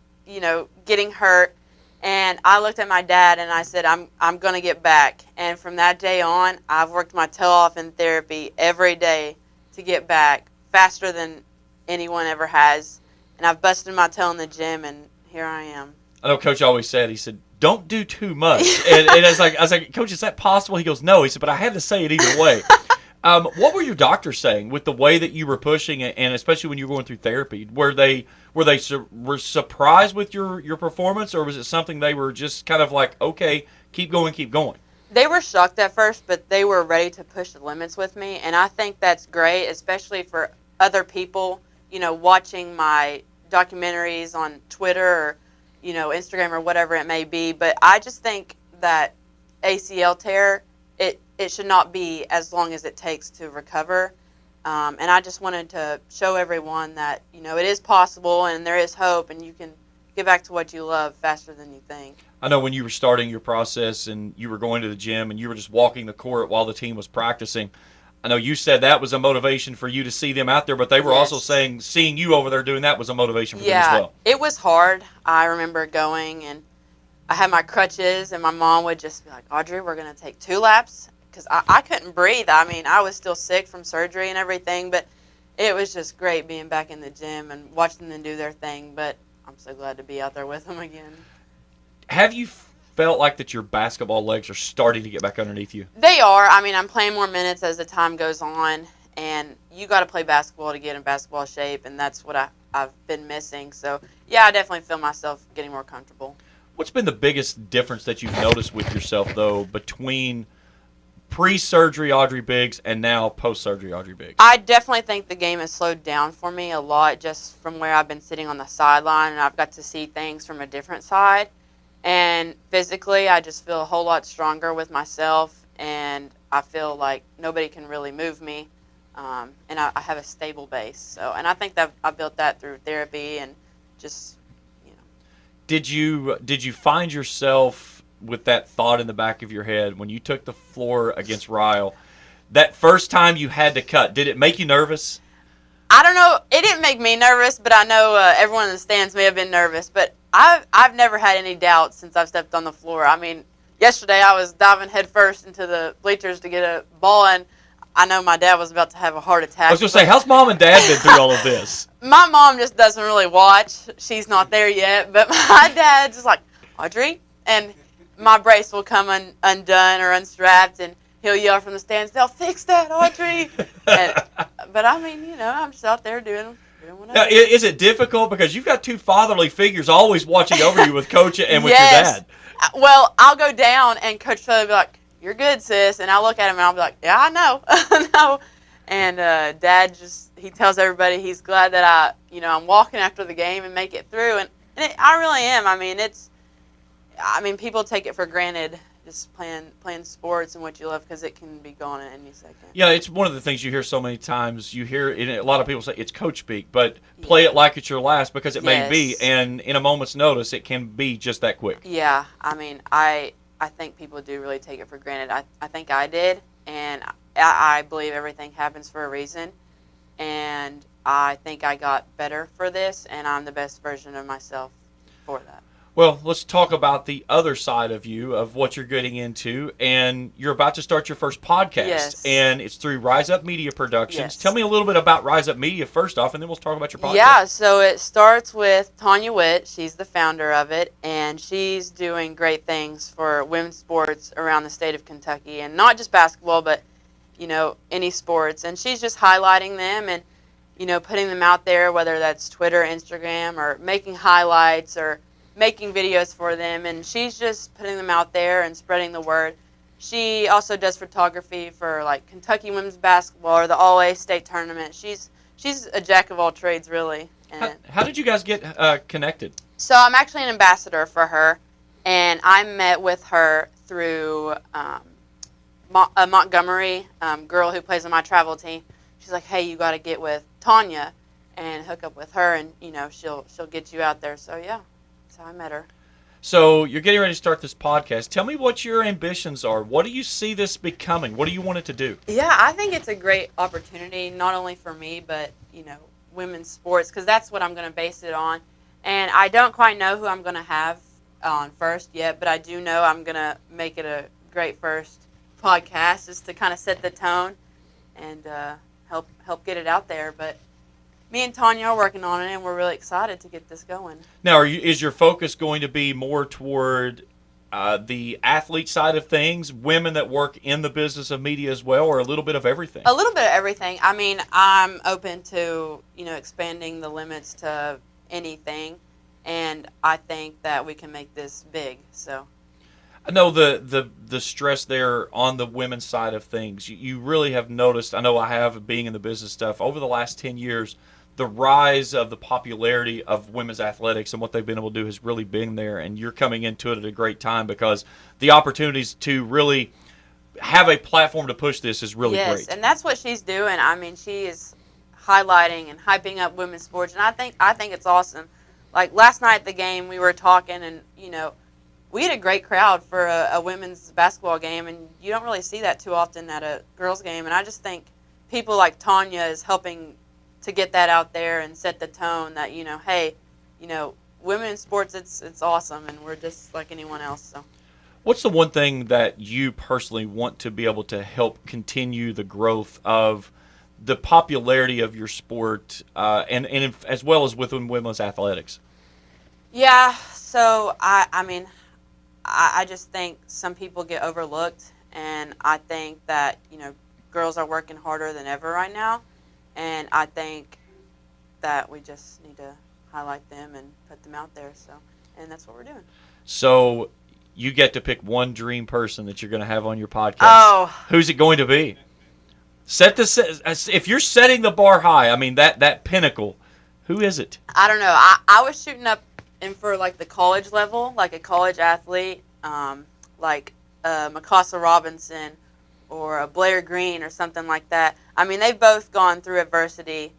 getting hurt, and I looked at my dad and I said, I'm gonna get back. And from that day on, I've worked my tail off in therapy every day to get back faster than anyone ever has. And I've busted my tail in the gym, and here I am. I know Coach always said, he said, don't do too much. and I was like, Coach, is that possible? He goes, no. He said, but I had to say it either way. What were your doctors saying with the way that you were pushing it, and especially when you were going through therapy? Were they surprised with your performance, or was it something they were just kind of like, okay, keep going? They were shocked at first, but they were ready to push the limits with me, and I think that's great, especially for other people, watching my documentaries on Twitter or, Instagram or whatever it may be. But I just think that ACL tear, it should not be as long as it takes to recover. And I just wanted to show everyone that, it is possible and there is hope, and you can get back to what you love faster than you think. I know when you were starting your process and you were going to the gym and you were just walking the court while the team was practicing, I know you said that was a motivation for you to see them out there, but they were also saying seeing you over there doing that was a motivation for them as well. It was hard. I remember going and I had my crutches and my mom would just be like, Audrey, we're going to take 2 laps because I couldn't breathe. I mean, I was still sick from surgery and everything, but it was just great being back in the gym and watching them do their thing, but I'm so glad to be out there with them again. Have you felt like that your basketball legs are starting to get back underneath you? They are. I mean, I'm playing more minutes as the time goes on, and you got to play basketball to get in basketball shape, and that's what I've been missing. So, yeah, I definitely feel myself getting more comfortable. What's been the biggest difference that you've noticed with yourself, though, between pre-surgery Audrey Biggs and now post-surgery Audrey Biggs? I definitely think the game has slowed down for me a lot just from where I've been sitting on the sideline, and I've got to see things from a different side. And physically, I just feel a whole lot stronger with myself, and I feel like nobody can really move me, and I have a stable base. So, and I think that I built that through therapy and just, you know. Did you find yourself with that thought in the back of your head when you took the floor against Ryle, that first time you had to cut, did it make you nervous? I don't know. It didn't make me nervous, but I know everyone in the stands may have been nervous. But I've never had any doubts since I've stepped on the floor. I mean, yesterday I was diving headfirst into the bleachers to get a ball, and I know my dad was about to have a heart attack. I was going to say, how's Mom and Dad been through all of this? My mom just doesn't really watch. She's not there yet. But my dad's just like, Audrey? And my brace will come undone or unstrapped, and he'll yell from the stands, they'll fix that, Audrey. But, I mean, you know, I'm just out there doing whatever. Now, is it difficult? Because you've got 2 fatherly figures always watching over you with Coach and with your dad. Well, I'll go down, and Coach Philly will be like, you're good, sis. And I'll look at him, and I'll be like, yeah, I know. I know. And Dad he tells everybody he's glad that I'm walking after the game and make it through. And I really am. I mean, people take it for granted just playing sports and what you love because it can be gone at any second. Yeah, it's one of the things you hear so many times. You hear a lot of people say it's coach speak, but play it like it's your last because it may be, and in a moment's notice, it can be just that quick. Yeah, I mean, I think people do really take it for granted. I think I did, and I believe everything happens for a reason, and I think I got better for this, and I'm the best version of myself for that. Well, let's talk about the other side of you, of what you're getting into, and you're about to start your first podcast, and it's through Rise Up Media Productions. Tell me a little bit about Rise Up Media first off, and then we'll talk about your podcast. Yeah, so it starts with Tanya Witt. She's the founder of it, and she's doing great things for women's sports around the state of Kentucky, and not just basketball, but, you know, any sports. And she's just highlighting them and, you know, putting them out there, whether that's Twitter, Instagram, or making highlights or making videos for them, and she's just putting them out there and spreading the word. She also does photography for like Kentucky women's basketball or the All-A state tournament. She's a jack of all trades, really. And how did you guys get connected? So I'm actually an ambassador for her, and I met with her through a Montgomery girl who plays on my travel team. She's like, hey, you got to get with Tanya and hook up with her, and you know she'll get you out there. So yeah. So I met her. So you're getting ready to start this podcast. Tell me what your ambitions are. What do you see this becoming? What do you want it to do? Yeah, I think it's a great opportunity, not only for me, but, you know, women's sports, because that's what I'm going to base it on. And I don't quite know who I'm going to have on first yet, but I do know I'm going to make it a great first podcast just to kind of set the tone and help get it out there. But me and Tanya are working on it, and we're really excited to get this going. Now, is your focus going to be more toward the athlete side of things, women that work in the business of media as well, or a little bit of everything? A little bit of everything. I mean, I'm open to, you know, expanding the limits to anything, and I think that we can make this big. So I know the stress there on the women's side of things. You really have noticed, I know I have, being in the business stuff, over the last 10 years, the rise of the popularity of women's athletics and what they've been able to do has really been there, and you're coming into it at a great time because the opportunities to really have a platform to push this is really great. Yes, and that's what she's doing. I mean, she is highlighting and hyping up women's sports, and I think it's awesome. like last night at the game, we were talking, and we had a great crowd for a women's basketball game, and you don't really see that too often at a girls' game. And I just think people like Tanya is helping to get that out there and set the tone that, hey, women in sports, it's awesome, and we're just like anyone else. So, what's the one thing that you personally want to be able to help continue the growth of the popularity of your sport, and as well as within women's athletics? Yeah, so I just think some people get overlooked, and I think that, girls are working harder than ever right now, and I think that we just need to highlight them and put them out there. So, and that's what we're doing. So you get to pick one dream person that you're going to have on your podcast. Oh. Who's it going to be? If you're setting the bar high, that pinnacle, who is it? I don't know. I was shooting up in for like the college level, like a college athlete, like Mikasa Robinson or a Blair Green or something like that. They've both gone through adversity,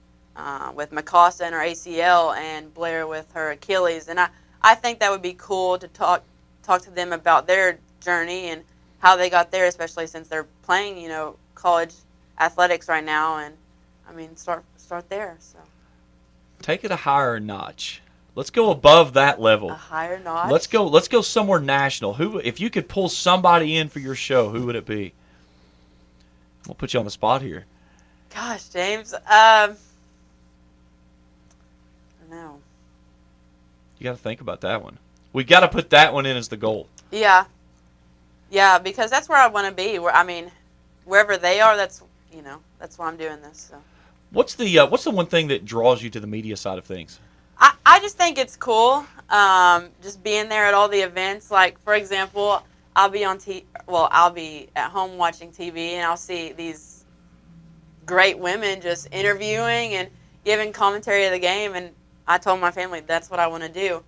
with Mikasa and her ACL and Blair with her Achilles, and I think that would be cool to talk to them about their journey and how they got there, especially since they're playing, college athletics right now, and start there. So take it a higher notch. Let's go above that level. A higher notch. Let's go somewhere national. Who, if you could pull somebody in for your show, who would it be? We'll put you on the spot here. Gosh, James. I don't know. You got to think about that one. We got to put that one in as the goal. Yeah, because that's where I want to be. Wherever they are, that's why I'm doing this. So. What's the one thing that draws you to the media side of things? I just think it's cool, just being there at all the events. Like, for example, I'll be at home watching TV, and I'll see these great women just interviewing and giving commentary of the game, and I told my family that's what I want to do,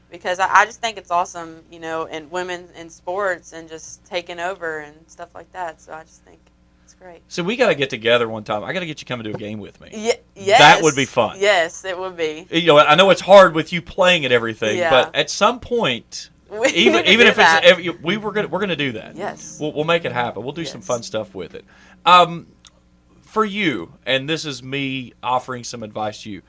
because I just think it's awesome, in women in sports and just taking over and stuff like that. So I just think it's great. So we got to get together one time. I got to get you coming to a game with me. Yes. That would be fun. Yes, it would be. I know it's hard with you playing at everything, Yeah. but at some point, even if we're gonna do that. Yes. We'll make it happen. We'll do some fun stuff with it. For you, and this is me offering some advice to you,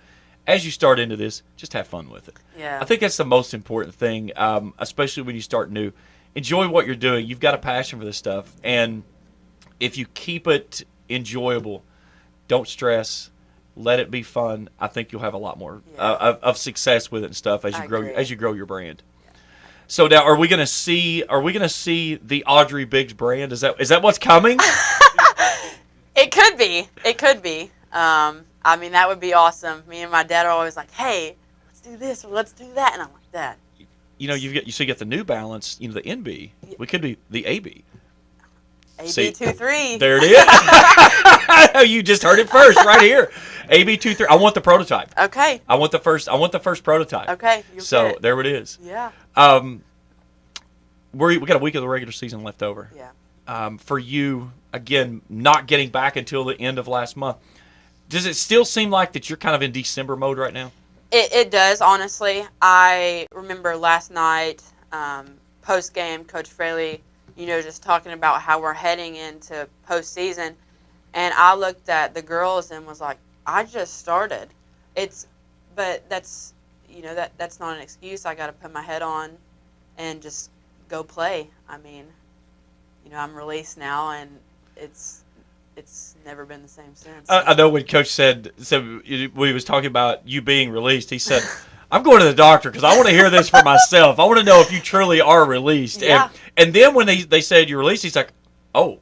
as you start into this, just have fun with it. Yeah. I think that's the most important thing, especially when you start new. Enjoy what you're doing. You've got a passion for this stuff, and if you keep it enjoyable, don't stress, let it be fun, I think you'll have a lot more of success with it and stuff as you grow your brand. Yeah. So now, are we gonna see the Audrey Biggs brand? Is that what's coming? It could be. That would be awesome. Me and my dad are always like, "Hey, let's do this or let's do that," and I'm like, "That." You get the New Balance, the NB. We could be the AB. AB23. There it is. You just heard it first, right here. AB23. I want the prototype. Okay. I want the first prototype. Okay. So there it is. Yeah. We got a week of the regular season left over. Yeah. For you, again, not getting back until the end of last month, does it still seem like that you're kind of in December mode right now? It does, honestly. I remember last night, post game, Coach Fraley, just talking about how we're heading into postseason, and I looked at the girls and was like, I just started. But that's that's not an excuse. I got to put my head on and just go play. I'm released now, and it's never been the same since. I know when Coach said when he was talking about you being released, he said, I'm going to the doctor because I want to hear this for myself. I want to know if you truly are released. Yeah. And then when they said you're released, he's like, oh,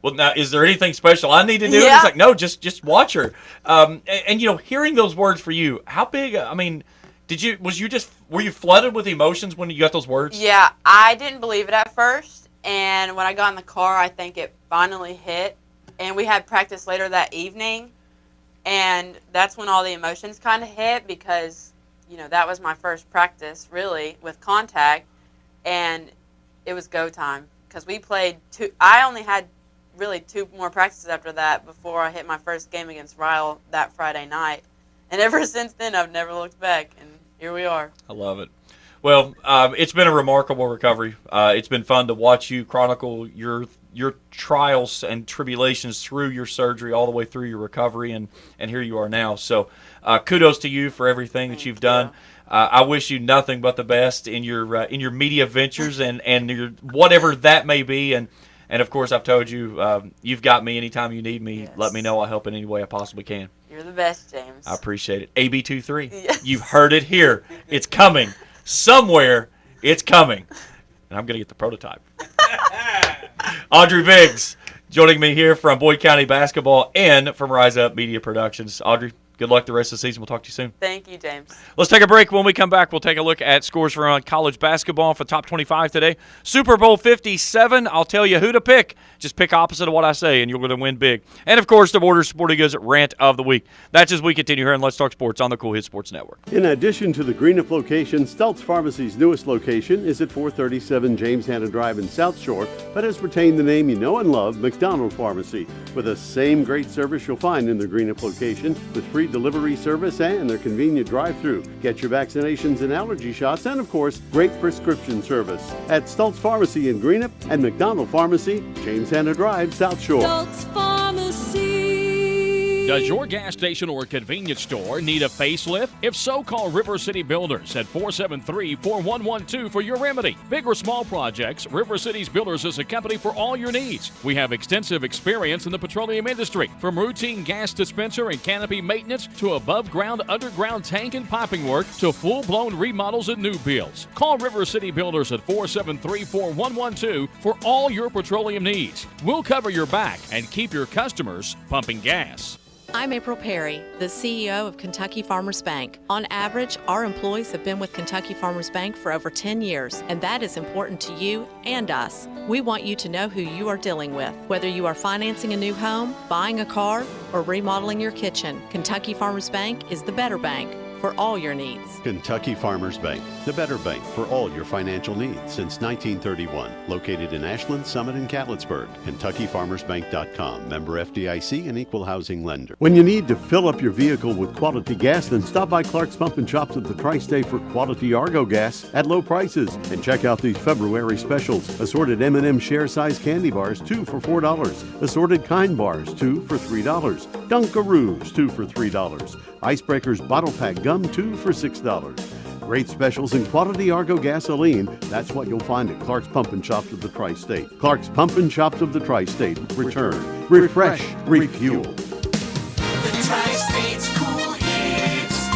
well, now, is there anything special I need to do? Yeah. He's like, no, just watch her. And hearing those words for you, how big, were you flooded with emotions when you got those words? Yeah, I didn't believe it at first. And when I got in the car, I think it finally hit. And we had practice later that evening. And that's when all the emotions kind of hit because, that was my first practice, really, with contact. And it was go time because we played I only had really 2 more practices after that before I hit my first game against Ryle that Friday night. And ever since then, I've never looked back. And Here we are. I love it. Well, it's been a remarkable recovery. It's been fun to watch you chronicle your trials and tribulations through your surgery all the way through your recovery, and here you are now. So kudos to you for everything that you've done. I wish you nothing but the best in your media ventures and your whatever that may be. And of course, I've told you, you've got me anytime you need me. Yes. Let me know. I'll help in any way I possibly can. You're the best, James. I appreciate it. AB23. Yes. You've heard it here. It's coming. Somewhere it's coming. And I'm going to get the prototype. Audrey Biggs joining me here from Boyd County Basketball and from Rise Up Media Productions. Audrey, good luck the rest of the season. We'll talk to you soon. Thank you, James. Let's take a break. When we come back, we'll take a look at scores for college basketball for top 25 today. Super Bowl 57, I'll tell you who to pick. Just pick opposite of what I say, and you're going to win big. And, of course, the Borders Sporting Goods Rant of the Week. That's as we continue here in Let's Talk Sports on the Cool Hit Sports Network. In addition to the Greenup location, Stultz Pharmacy's newest location is at 437 James Hanna Drive in South Shore, but has retained the name you know and love, McDonald Pharmacy, with the same great service you'll find in the Greenup location, with free delivery service and their convenient drive-thru. Get your vaccinations and allergy shots, and of course, great prescription service at Stultz Pharmacy in Greenup and McDonald Pharmacy, James Hanna Drive, South Shore. Stultz Pharmacy. Does your gas station or convenience store need a facelift? If so, call River City Builders at 473-4112 for your remedy. Big or small projects, River City's Builders is a company for all your needs. We have extensive experience in the petroleum industry, from routine gas dispenser and canopy maintenance to above-ground, underground tank and piping work to full-blown remodels and new builds. Call River City Builders at 473-4112 for all your petroleum needs. We'll cover your back and keep your customers pumping gas. I'm April Perry, the CEO of Kentucky Farmers Bank. On average, our employees have been with Kentucky Farmers Bank for over 10 years, and that is important to you and us. We want you to know who you are dealing with. Whether you are financing a new home, buying a car, or remodeling your kitchen, Kentucky Farmers Bank is the better bank for all your needs. Kentucky Farmers Bank, the better bank for all your financial needs since 1931. Located in Ashland, Summit, and Catlettsburg. KentuckyFarmersBank.com. Member FDIC and equal housing lender. When you need to fill up your vehicle with quality gas, then stop by Clark's Pump and Shops at the Tri-State for quality Argo gas at low prices. And check out these February specials. Assorted M&M share-size candy bars, 2 for $4. Assorted Kind bars, 2 for $3. Dunkaroos, 2 for $3. Icebreakers bottle pack gum, 2 for $6. Great specials in quality Argo gasoline. That's what you'll find at Clark's Pump and Shops of the Tri-State. Clark's Pump and Shops of the Tri-State. Return, refresh, refuel. The Tri-State's Cool Hits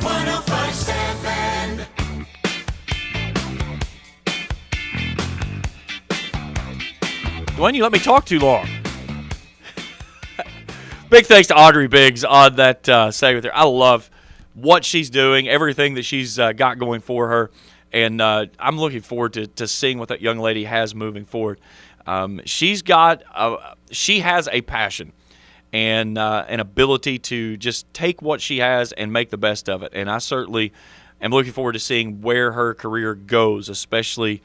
105.7. Dwayne, you let me talk too long. Big thanks to Audrey Biggs on that segment there. I love what she's doing, everything that she's got going for her, and I'm looking forward to seeing what that young lady has moving forward. She has a passion and an ability to just take what she has and make the best of it, and I certainly am looking forward to seeing where her career goes, especially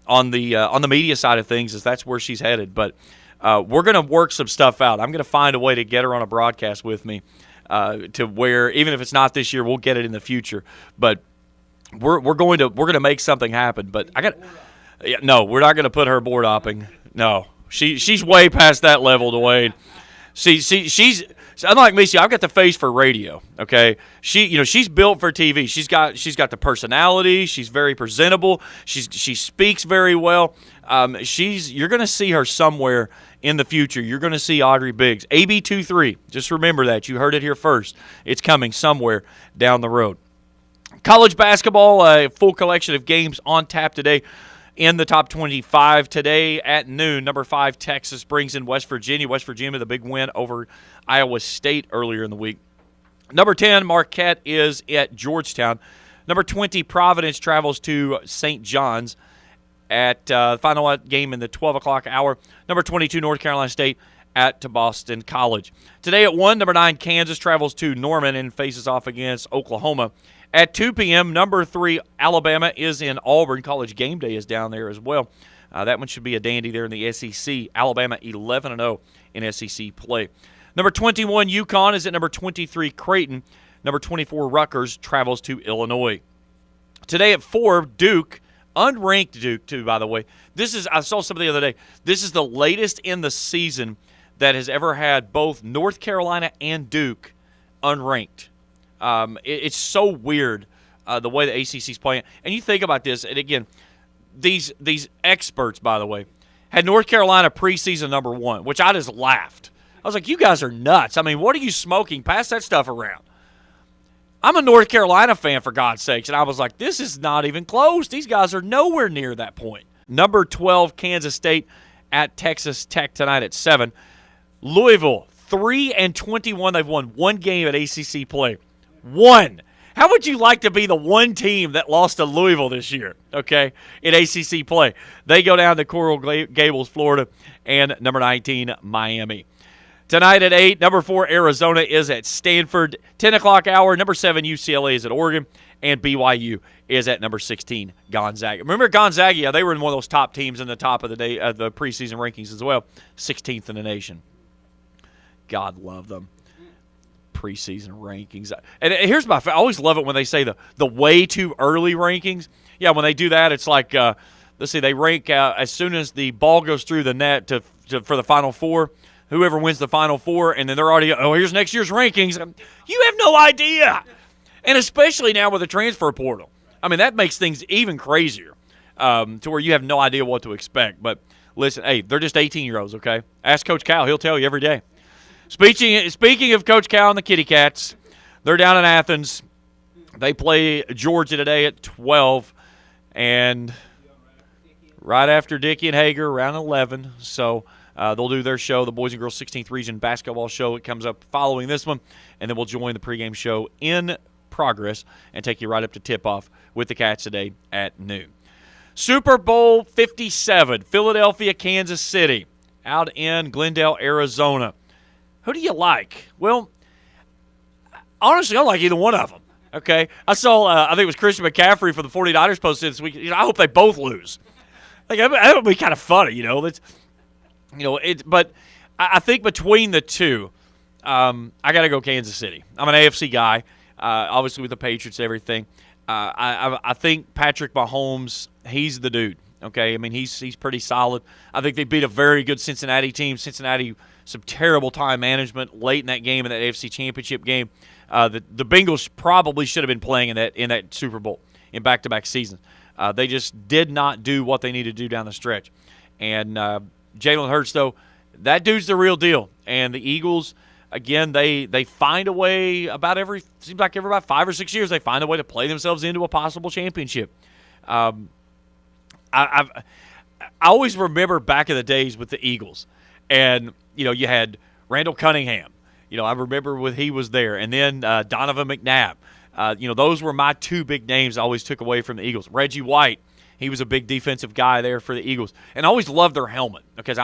on the media side of things, as that's where she's headed. But we're going to work some stuff out. I'm going to find a way to get her on a broadcast with me to where, even if it's not this year, we'll get it in the future. But we're going to make something happen. But no, we're not going to put her board hopping. No, she's way past that level, Dwayne. She's unlike me. I've got the face for radio. Okay, she's built for TV. She's got the personality. She's very presentable. She speaks very well. You're going to see her somewhere in the future. You're going to see Audrey Biggs. AB23. Just remember that. You heard it here first. It's coming somewhere down the road. College basketball, a full collection of games on tap today. In the top 25 today at noon, number 5 Texas brings in West Virginia. West Virginia with a big win over Iowa State earlier in the week. Number 10 Marquette is at Georgetown. Number 20 Providence travels to St. John's at the final game in the 12 o'clock hour. Number 22 North Carolina State at Boston College. Today at 1, number 9 Kansas travels to Norman and faces off against Oklahoma. At 2 p.m., number 3 Alabama is in Auburn. College Game Day is down there as well. That one should be a dandy there in the SEC. Alabama 11-0 in SEC play. Number 21 UConn is at number 23 Creighton. Number 24, Rutgers, travels to Illinois. Today at 4, Duke, unranked Duke, too, by the way. I saw something the other day. This is the latest in the season that has ever had both North Carolina and Duke unranked. It's so weird the way the ACC is playing. And you think about this, and again, these experts, by the way, had North Carolina preseason number 1, which I just laughed. I was like, you guys are nuts. I mean, what are you smoking? Pass that stuff around. I'm a North Carolina fan, for God's sakes, and I was like, this is not even close. These guys are nowhere near that point. Number 12, Kansas State at Texas Tech tonight at 7. Louisville, 3-21. They've won one game at ACC play. One. How would you like to be the one team that lost to Louisville this year, okay, in ACC play? They go down to Coral Gables, Florida, and number 19, Miami. Tonight at 8, number 4, Arizona is at Stanford. 10 o'clock hour, number 7, UCLA is at Oregon, and BYU is at number 16, Gonzaga. Remember Gonzaga, they were in one of those top teams in the top of the day of the preseason rankings as well, 16th in the nation. God love them. Preseason rankings. And here's I always love it when they say the way too early rankings. Yeah, when they do that, it's like, let's see, they rank as soon as the ball goes through the net for the Final Four. Whoever wins the Final Four, and then they're already, here's next year's rankings. You have no idea. And especially now with the transfer portal. I mean, that makes things even crazier to where you have no idea what to expect. But listen, hey, they're just 18-year-olds, okay? Ask Coach Cal. He'll tell you every day. Speaking of Coach Cal and the Kitty Cats, they're down in Athens. They play Georgia today at 12, and right after Dickey and Hager, around 11. So they'll do their show, the Boys and Girls 16th Region Basketball Show. It comes up following this one, and then we'll join the pregame show in progress and take you right up to tip-off with the Cats today at noon. Super Bowl 57, Philadelphia, Kansas City, out in Glendale, Arizona. Who do you like? Well, honestly, I don't like either one of them, okay? I saw, I think it was Christian McCaffrey for the 49ers posted this week. I hope they both lose. That would be kind of funny, But I think between the two, I got to go Kansas City. I'm an AFC guy, obviously with the Patriots and everything. I think Patrick Mahomes, he's the dude, okay? I mean, he's pretty solid. I think they beat a very good Cincinnati team. Cincinnati, some terrible time management late in that game, in that AFC Championship game. The Bengals probably should have been playing in that Super Bowl in back-to-back seasons. They just did not do what they needed to do down the stretch. And Jalen Hurts, though, that dude's the real deal. And the Eagles, again, they find a way seems like every about 5 or 6 years, they find a way to play themselves into a possible championship. I always remember back in the days with the Eagles. And, you had Randall Cunningham. I remember when he was there. And then Donovan McNabb. Those were my two big names I always took away from the Eagles. Reggie White, he was a big defensive guy there for the Eagles. And I always loved their helmet because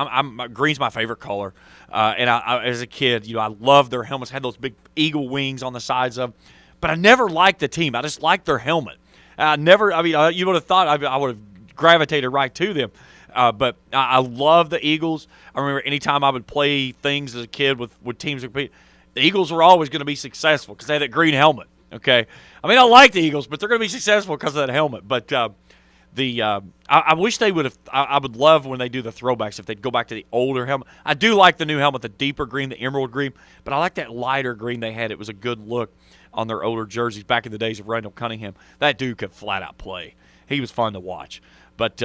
green's my favorite color. And I, as a kid, I loved their helmets, had those big eagle wings on the sides of them. But I never liked the team. I just liked their helmet. You would have thought I would have gravitated right to them. But I love the Eagles. I remember anytime I would play things as a kid with teams that compete, the Eagles were always going to be successful because they had that green helmet, okay? I mean, I like the Eagles, but they're going to be successful because of that helmet. But I wish they would have – I would love when they do the throwbacks if they'd go back to the older helmet. I do like the new helmet, the deeper green, the emerald green, but I like that lighter green they had. It was a good look on their older jerseys back in the days of Randall Cunningham. That dude could flat-out play. He was fun to watch. But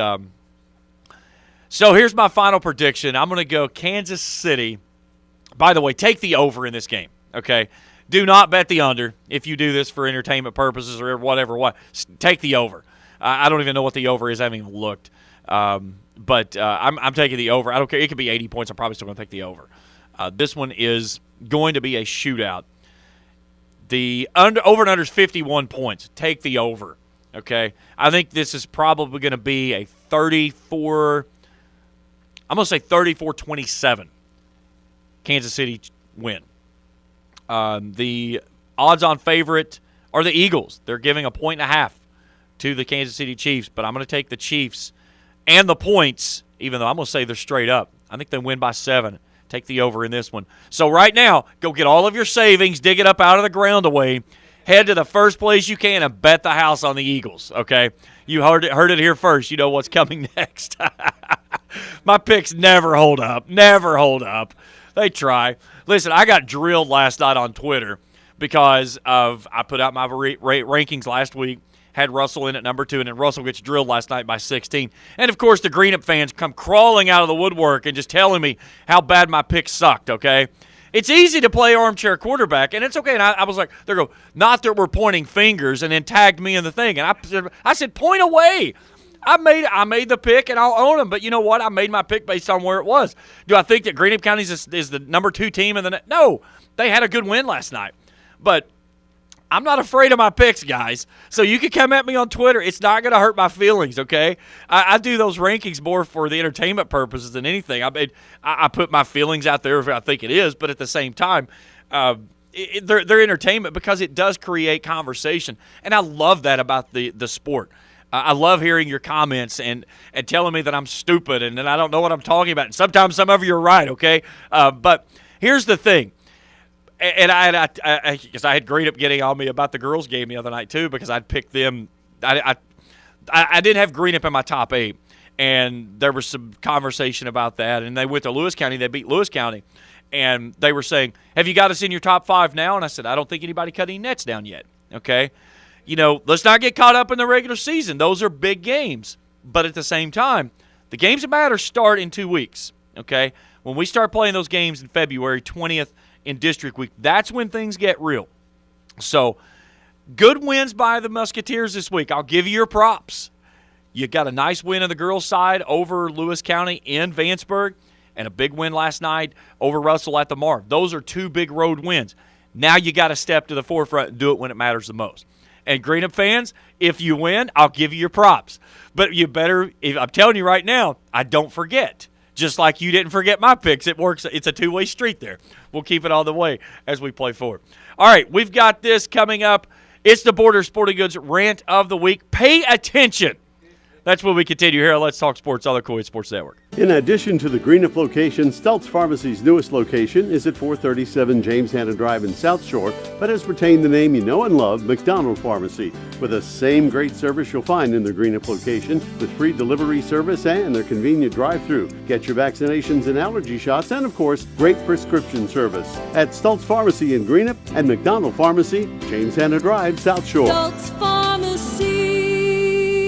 so here's my final prediction. I'm going to go Kansas City. By the way, take the over in this game, okay? Do not bet the under if you do this for entertainment purposes or whatever. Take the over. I don't even know what the over is. I haven't even looked. But I'm taking the over. I don't care. It could be 80 points. I'm probably still going to take the over. This one is going to be a shootout. The over and under is 51 points. Take the over, okay? I think this is probably going to be a 34 – I'm going to say 34-27 Kansas City win. The odds-on favorite are the Eagles. They're giving 1.5 to the Kansas City Chiefs, but I'm going to take the Chiefs and the points, even though I'm going to say they're straight up. I think they win by 7. Take the over in this one. So right now, go get all of your savings, dig it up out of the ground away, head to the first place you can and bet the house on the Eagles, okay? You heard it here first. You know what's coming next. My picks never hold up. Never hold up. They try. Listen, I got drilled last night on Twitter because I put out my rankings last week, had Russell in at number 2, and then Russell gets drilled last night by 16. And, of course, the Greenup fans come crawling out of the woodwork and just telling me how bad my picks sucked, okay? It's easy to play armchair quarterback, and it's okay. And I was like, they go, not that we're pointing fingers, and then tagged me in the thing. And I said, point away. I made the pick, and I'll own them. But you know what? I made my pick based on where it was. Do I think that Greenup County is the number 2 team in the No. They had a good win last night. But I'm not afraid of my picks, guys. So you can come at me on Twitter. It's not going to hurt my feelings, okay? I do those rankings more for the entertainment purposes than anything. I put my feelings out there if I think it is, but at the same time, they're entertainment because it does create conversation. And I love that about the sport. I love hearing your comments and telling me that I'm stupid and that I don't know what I'm talking about. And sometimes some of you are right, okay? But here's the thing. And because I had Greenup getting on me about the girls' game the other night too, because I'd picked them. I didn't have Greenup in my top 8, and there was some conversation about that. And they went to Lewis County. They beat Lewis County, and they were saying, "Have you got us in your top 5 now?" And I said, "I don't think anybody cut any nets down yet." Okay, let's not get caught up in the regular season. Those are big games, but at the same time, the games that matter start in 2 weeks. Okay, when we start playing those games in February 20th. In District Week, that's when things get real. So, good wins by the Musketeers this week. I'll give you your props. You got a nice win on the girls' side over Lewis County in Vanceburg, and a big win last night over Russell at the Marv. Those are 2 big road wins. Now you got to step to the forefront and do it when it matters the most. And Greenup fans, if you win, I'll give you your props. But you better, I'm telling you right now, I don't forget. Just like you didn't forget my picks. It works. It's a 2-way street there. We'll keep it all the way as we play forward. All right, we've got this coming up. It's the Border Sporting Goods Rant of the Week. Pay attention. That's when we continue here at Let's Talk Sports on the Cool Hits Sports Network. In addition to the Greenup location, Stelz Pharmacy's newest location is at 437 James Hanna Drive in South Shore, but has retained the name you know and love, McDonald Pharmacy, with the same great service you'll find in the Greenup location, with free delivery service and their convenient drive-thru. Get your vaccinations and allergy shots, and of course, great prescription service at Stelz Pharmacy in Greenup and McDonald Pharmacy, James Hanna Drive, South Shore. Stoltz Pharmacy.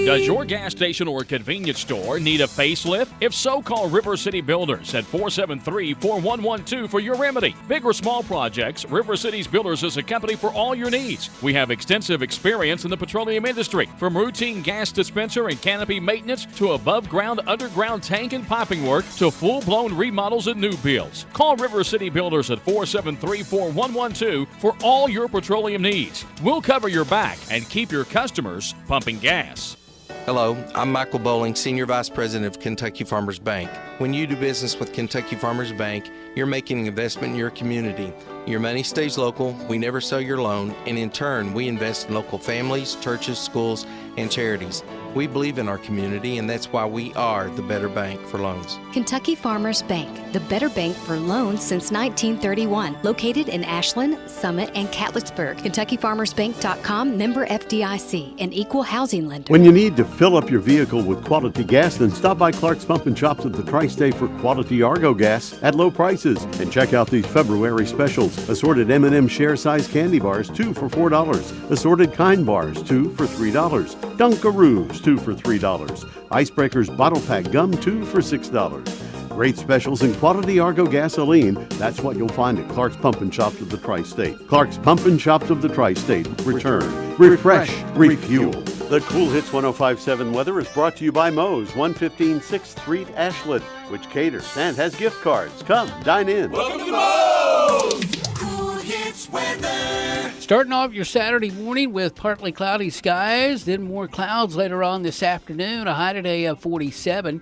Does your gas station or convenience store need a facelift? If so, call River City Builders at 473-4112 for your remedy. Big or small projects, River City's Builders is a company for all your needs. We have extensive experience in the petroleum industry, from routine gas dispenser and canopy maintenance to above-ground, underground tank and piping work to full-blown remodels and new builds. Call River City Builders at 473-4112 for all your petroleum needs. We'll cover your back and keep your customers pumping gas. Hello, I'm Michael Bowling, Senior Vice President of Kentucky Farmers Bank. When you do business with Kentucky Farmers Bank, you're making an investment in your community. Your money stays local, we never sell your loan, and in turn, we invest in local families, churches, schools, and charities. We believe in our community, and that's why we are the better bank for loans. Kentucky Farmers Bank, the better bank for loans since 1931. Located in Ashland, Summit, and Catlettsburg. KentuckyFarmersBank.com, member FDIC, an equal housing lender. When you need to fill up your vehicle with quality gas, then stop by Clark's Pump and Shops at the Tri-State for quality Argo gas at low prices. And check out these February specials. Assorted M&M share-size candy bars, 2 for $4. Assorted Kind bars, 2 for $3. Dunkaroos, 2 for $3. Icebreakers bottle pack gum, 2 for $6. Great specials in quality Argo gasoline. That's what you'll find at Clark's Pump and Shops of the Tri-State. Clark's Pump and Shops of the Tri-State. Return, refresh, refuel. The Cool Hits 105.7 weather is brought to you by Moe's, 115 6th Street, Ashland, which caters and has gift cards. Come, dine in. Welcome to Moe's. Cool Hits weather. Starting off your Saturday morning with partly cloudy skies, then more clouds later on this afternoon. A high today of 47.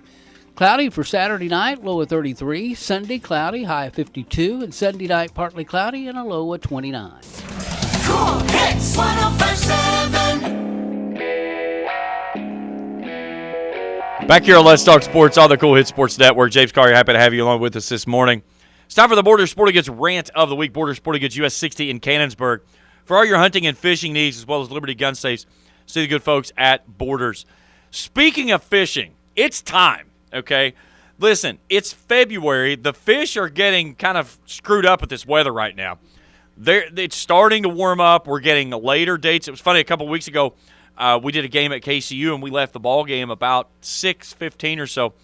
Cloudy for Saturday night, low of 33. Sunday, cloudy, high of 52. And Sunday night, partly cloudy and a low of 29. Cool Hits 105.7. Back here on Let's Talk Sports on the Cool Hits Sports Network. James Carr, happy to have you along with us this morning. It's time for the Border Sporting Goods Rant of the Week. Border Sporting Goods US 60 in Cannonsburg. For all your hunting and fishing needs, as well as Liberty Gun Safes, see the good folks at Borders. Speaking of fishing, it's time, okay? Listen, it's February. The fish are getting kind of screwed up with this weather right now. It's starting to warm up. We're getting later dates. It was funny, a couple weeks ago, we did a game at KCU, and we left the ball game about 6:15 or so.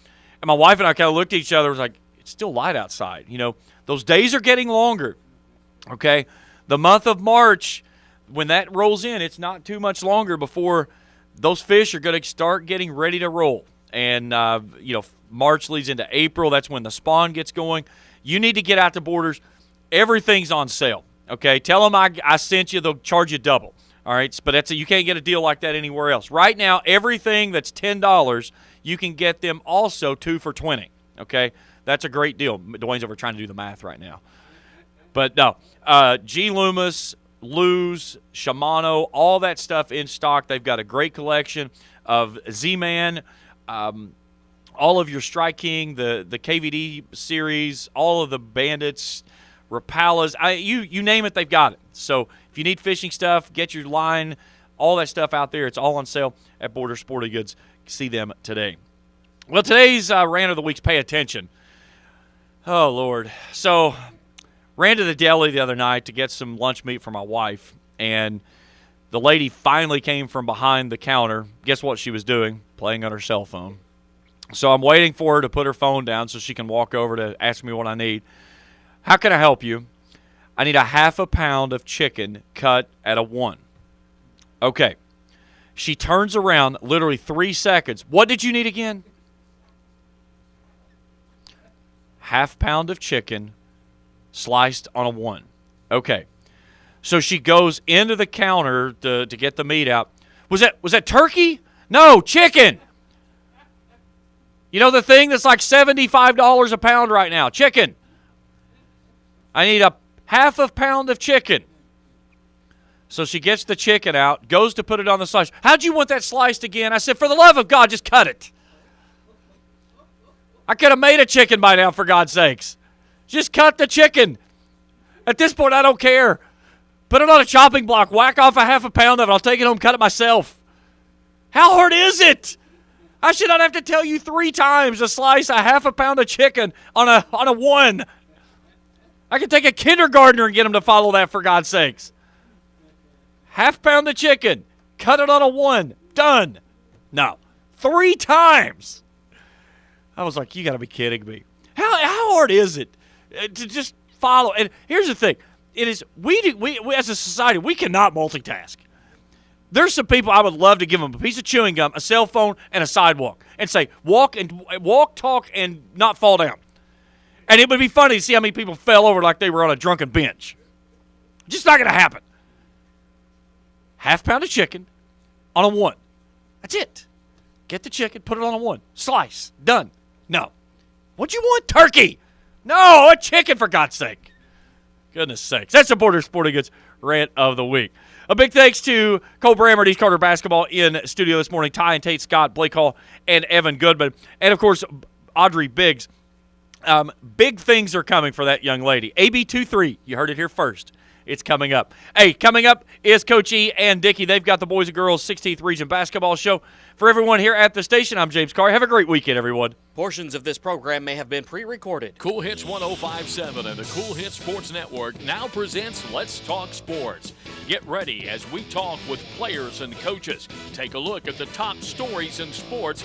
And my wife and I kind of looked at each other and was like, it's still light outside. You know, those days are getting longer, okay? The month of March, when that rolls in, it's not too much longer before those fish are going to start getting ready to roll. And, March leads into April. That's when the spawn gets going. You need to get out to Borders. Everything's on sale, okay? Tell them I sent you. They'll charge you double, all right? But you can't get a deal like that anywhere else. Right now, everything that's $10, you can get them also 2 for $20, okay? That's a great deal. Dwayne's over trying to do the math right now. But no, G. Loomis, Lew's, Shimano, all that stuff in stock. They've got a great collection of Z-Man, all of your Strike King, the KVD series, all of the Bandits, Rapalas. You name it, they've got it. So if you need fishing stuff, get your line, all that stuff out there. It's all on sale at Border Sporting Goods. See them today. Well, today's rant of the week's pay attention. Oh, Lord. So ran to the deli the other night to get some lunch meat for my wife, and the lady finally came from behind the counter. Guess what she was doing? Playing on her cell phone. So I'm waiting for her to put her phone down so she can walk over to ask me what I need. How can I help you? I need a half a pound of chicken cut at a 1. Okay. She turns around literally 3 seconds. What did you need again? Half pound of chicken sliced on a 1. Okay. So she goes into the counter to get the meat out. Was that turkey? No, chicken. You know the thing that's like $75 a pound right now? Chicken. I need a half a pound of chicken. So she gets the chicken out, goes to put it on the slice. How'd you want that sliced again? I said, for the love of God, just cut it. I could have made a chicken by now, for God's sakes. Just cut the chicken. At this point, I don't care. Put it on a chopping block. Whack off a half a pound of it. I'll take it home, cut it myself. How hard is it? I should not have to tell you 3 times to slice a half a pound of chicken on a 1. I could take a kindergartner and get him to follow that, for God's sakes. Half pound of chicken. Cut it on a 1. Done. No. 3 times. I was like, you got to be kidding me. How hard is it to just follow? And here's the thing. It is we as a society, we cannot multitask. There's some people I would love to give them a piece of chewing gum, a cell phone, and a sidewalk, and say, walk, talk, and not fall down. And it would be funny to see how many people fell over like they were on a drunken bench. Just not going to happen. Half pound of chicken on a 1. That's it. Get the chicken, put it on a 1. Slice. Done. No. What'd you want? Turkey. No, a chicken, for God's sake. Goodness sakes. That's the Border Sporting Goods Rant of the Week. A big thanks to Cole Brammer, East Carter Basketball in studio this morning. Ty and Tate Scott, Blake Hall, and Evan Goodman. And, of course, Audrey Biggs. Big things are coming for that young lady. AB23, you heard it here first. It's coming up. Hey, coming up is Coach E and Dickie. They've got the Boys and Girls 16th Region Basketball Show. For everyone here at the station, I'm James Carr. Have a great weekend, everyone. Portions of this program may have been pre-recorded. Cool Hits 105.7 and the Cool Hits Sports Network now presents Let's Talk Sports. Get ready as we talk with players and coaches. Take a look at the top stories in sports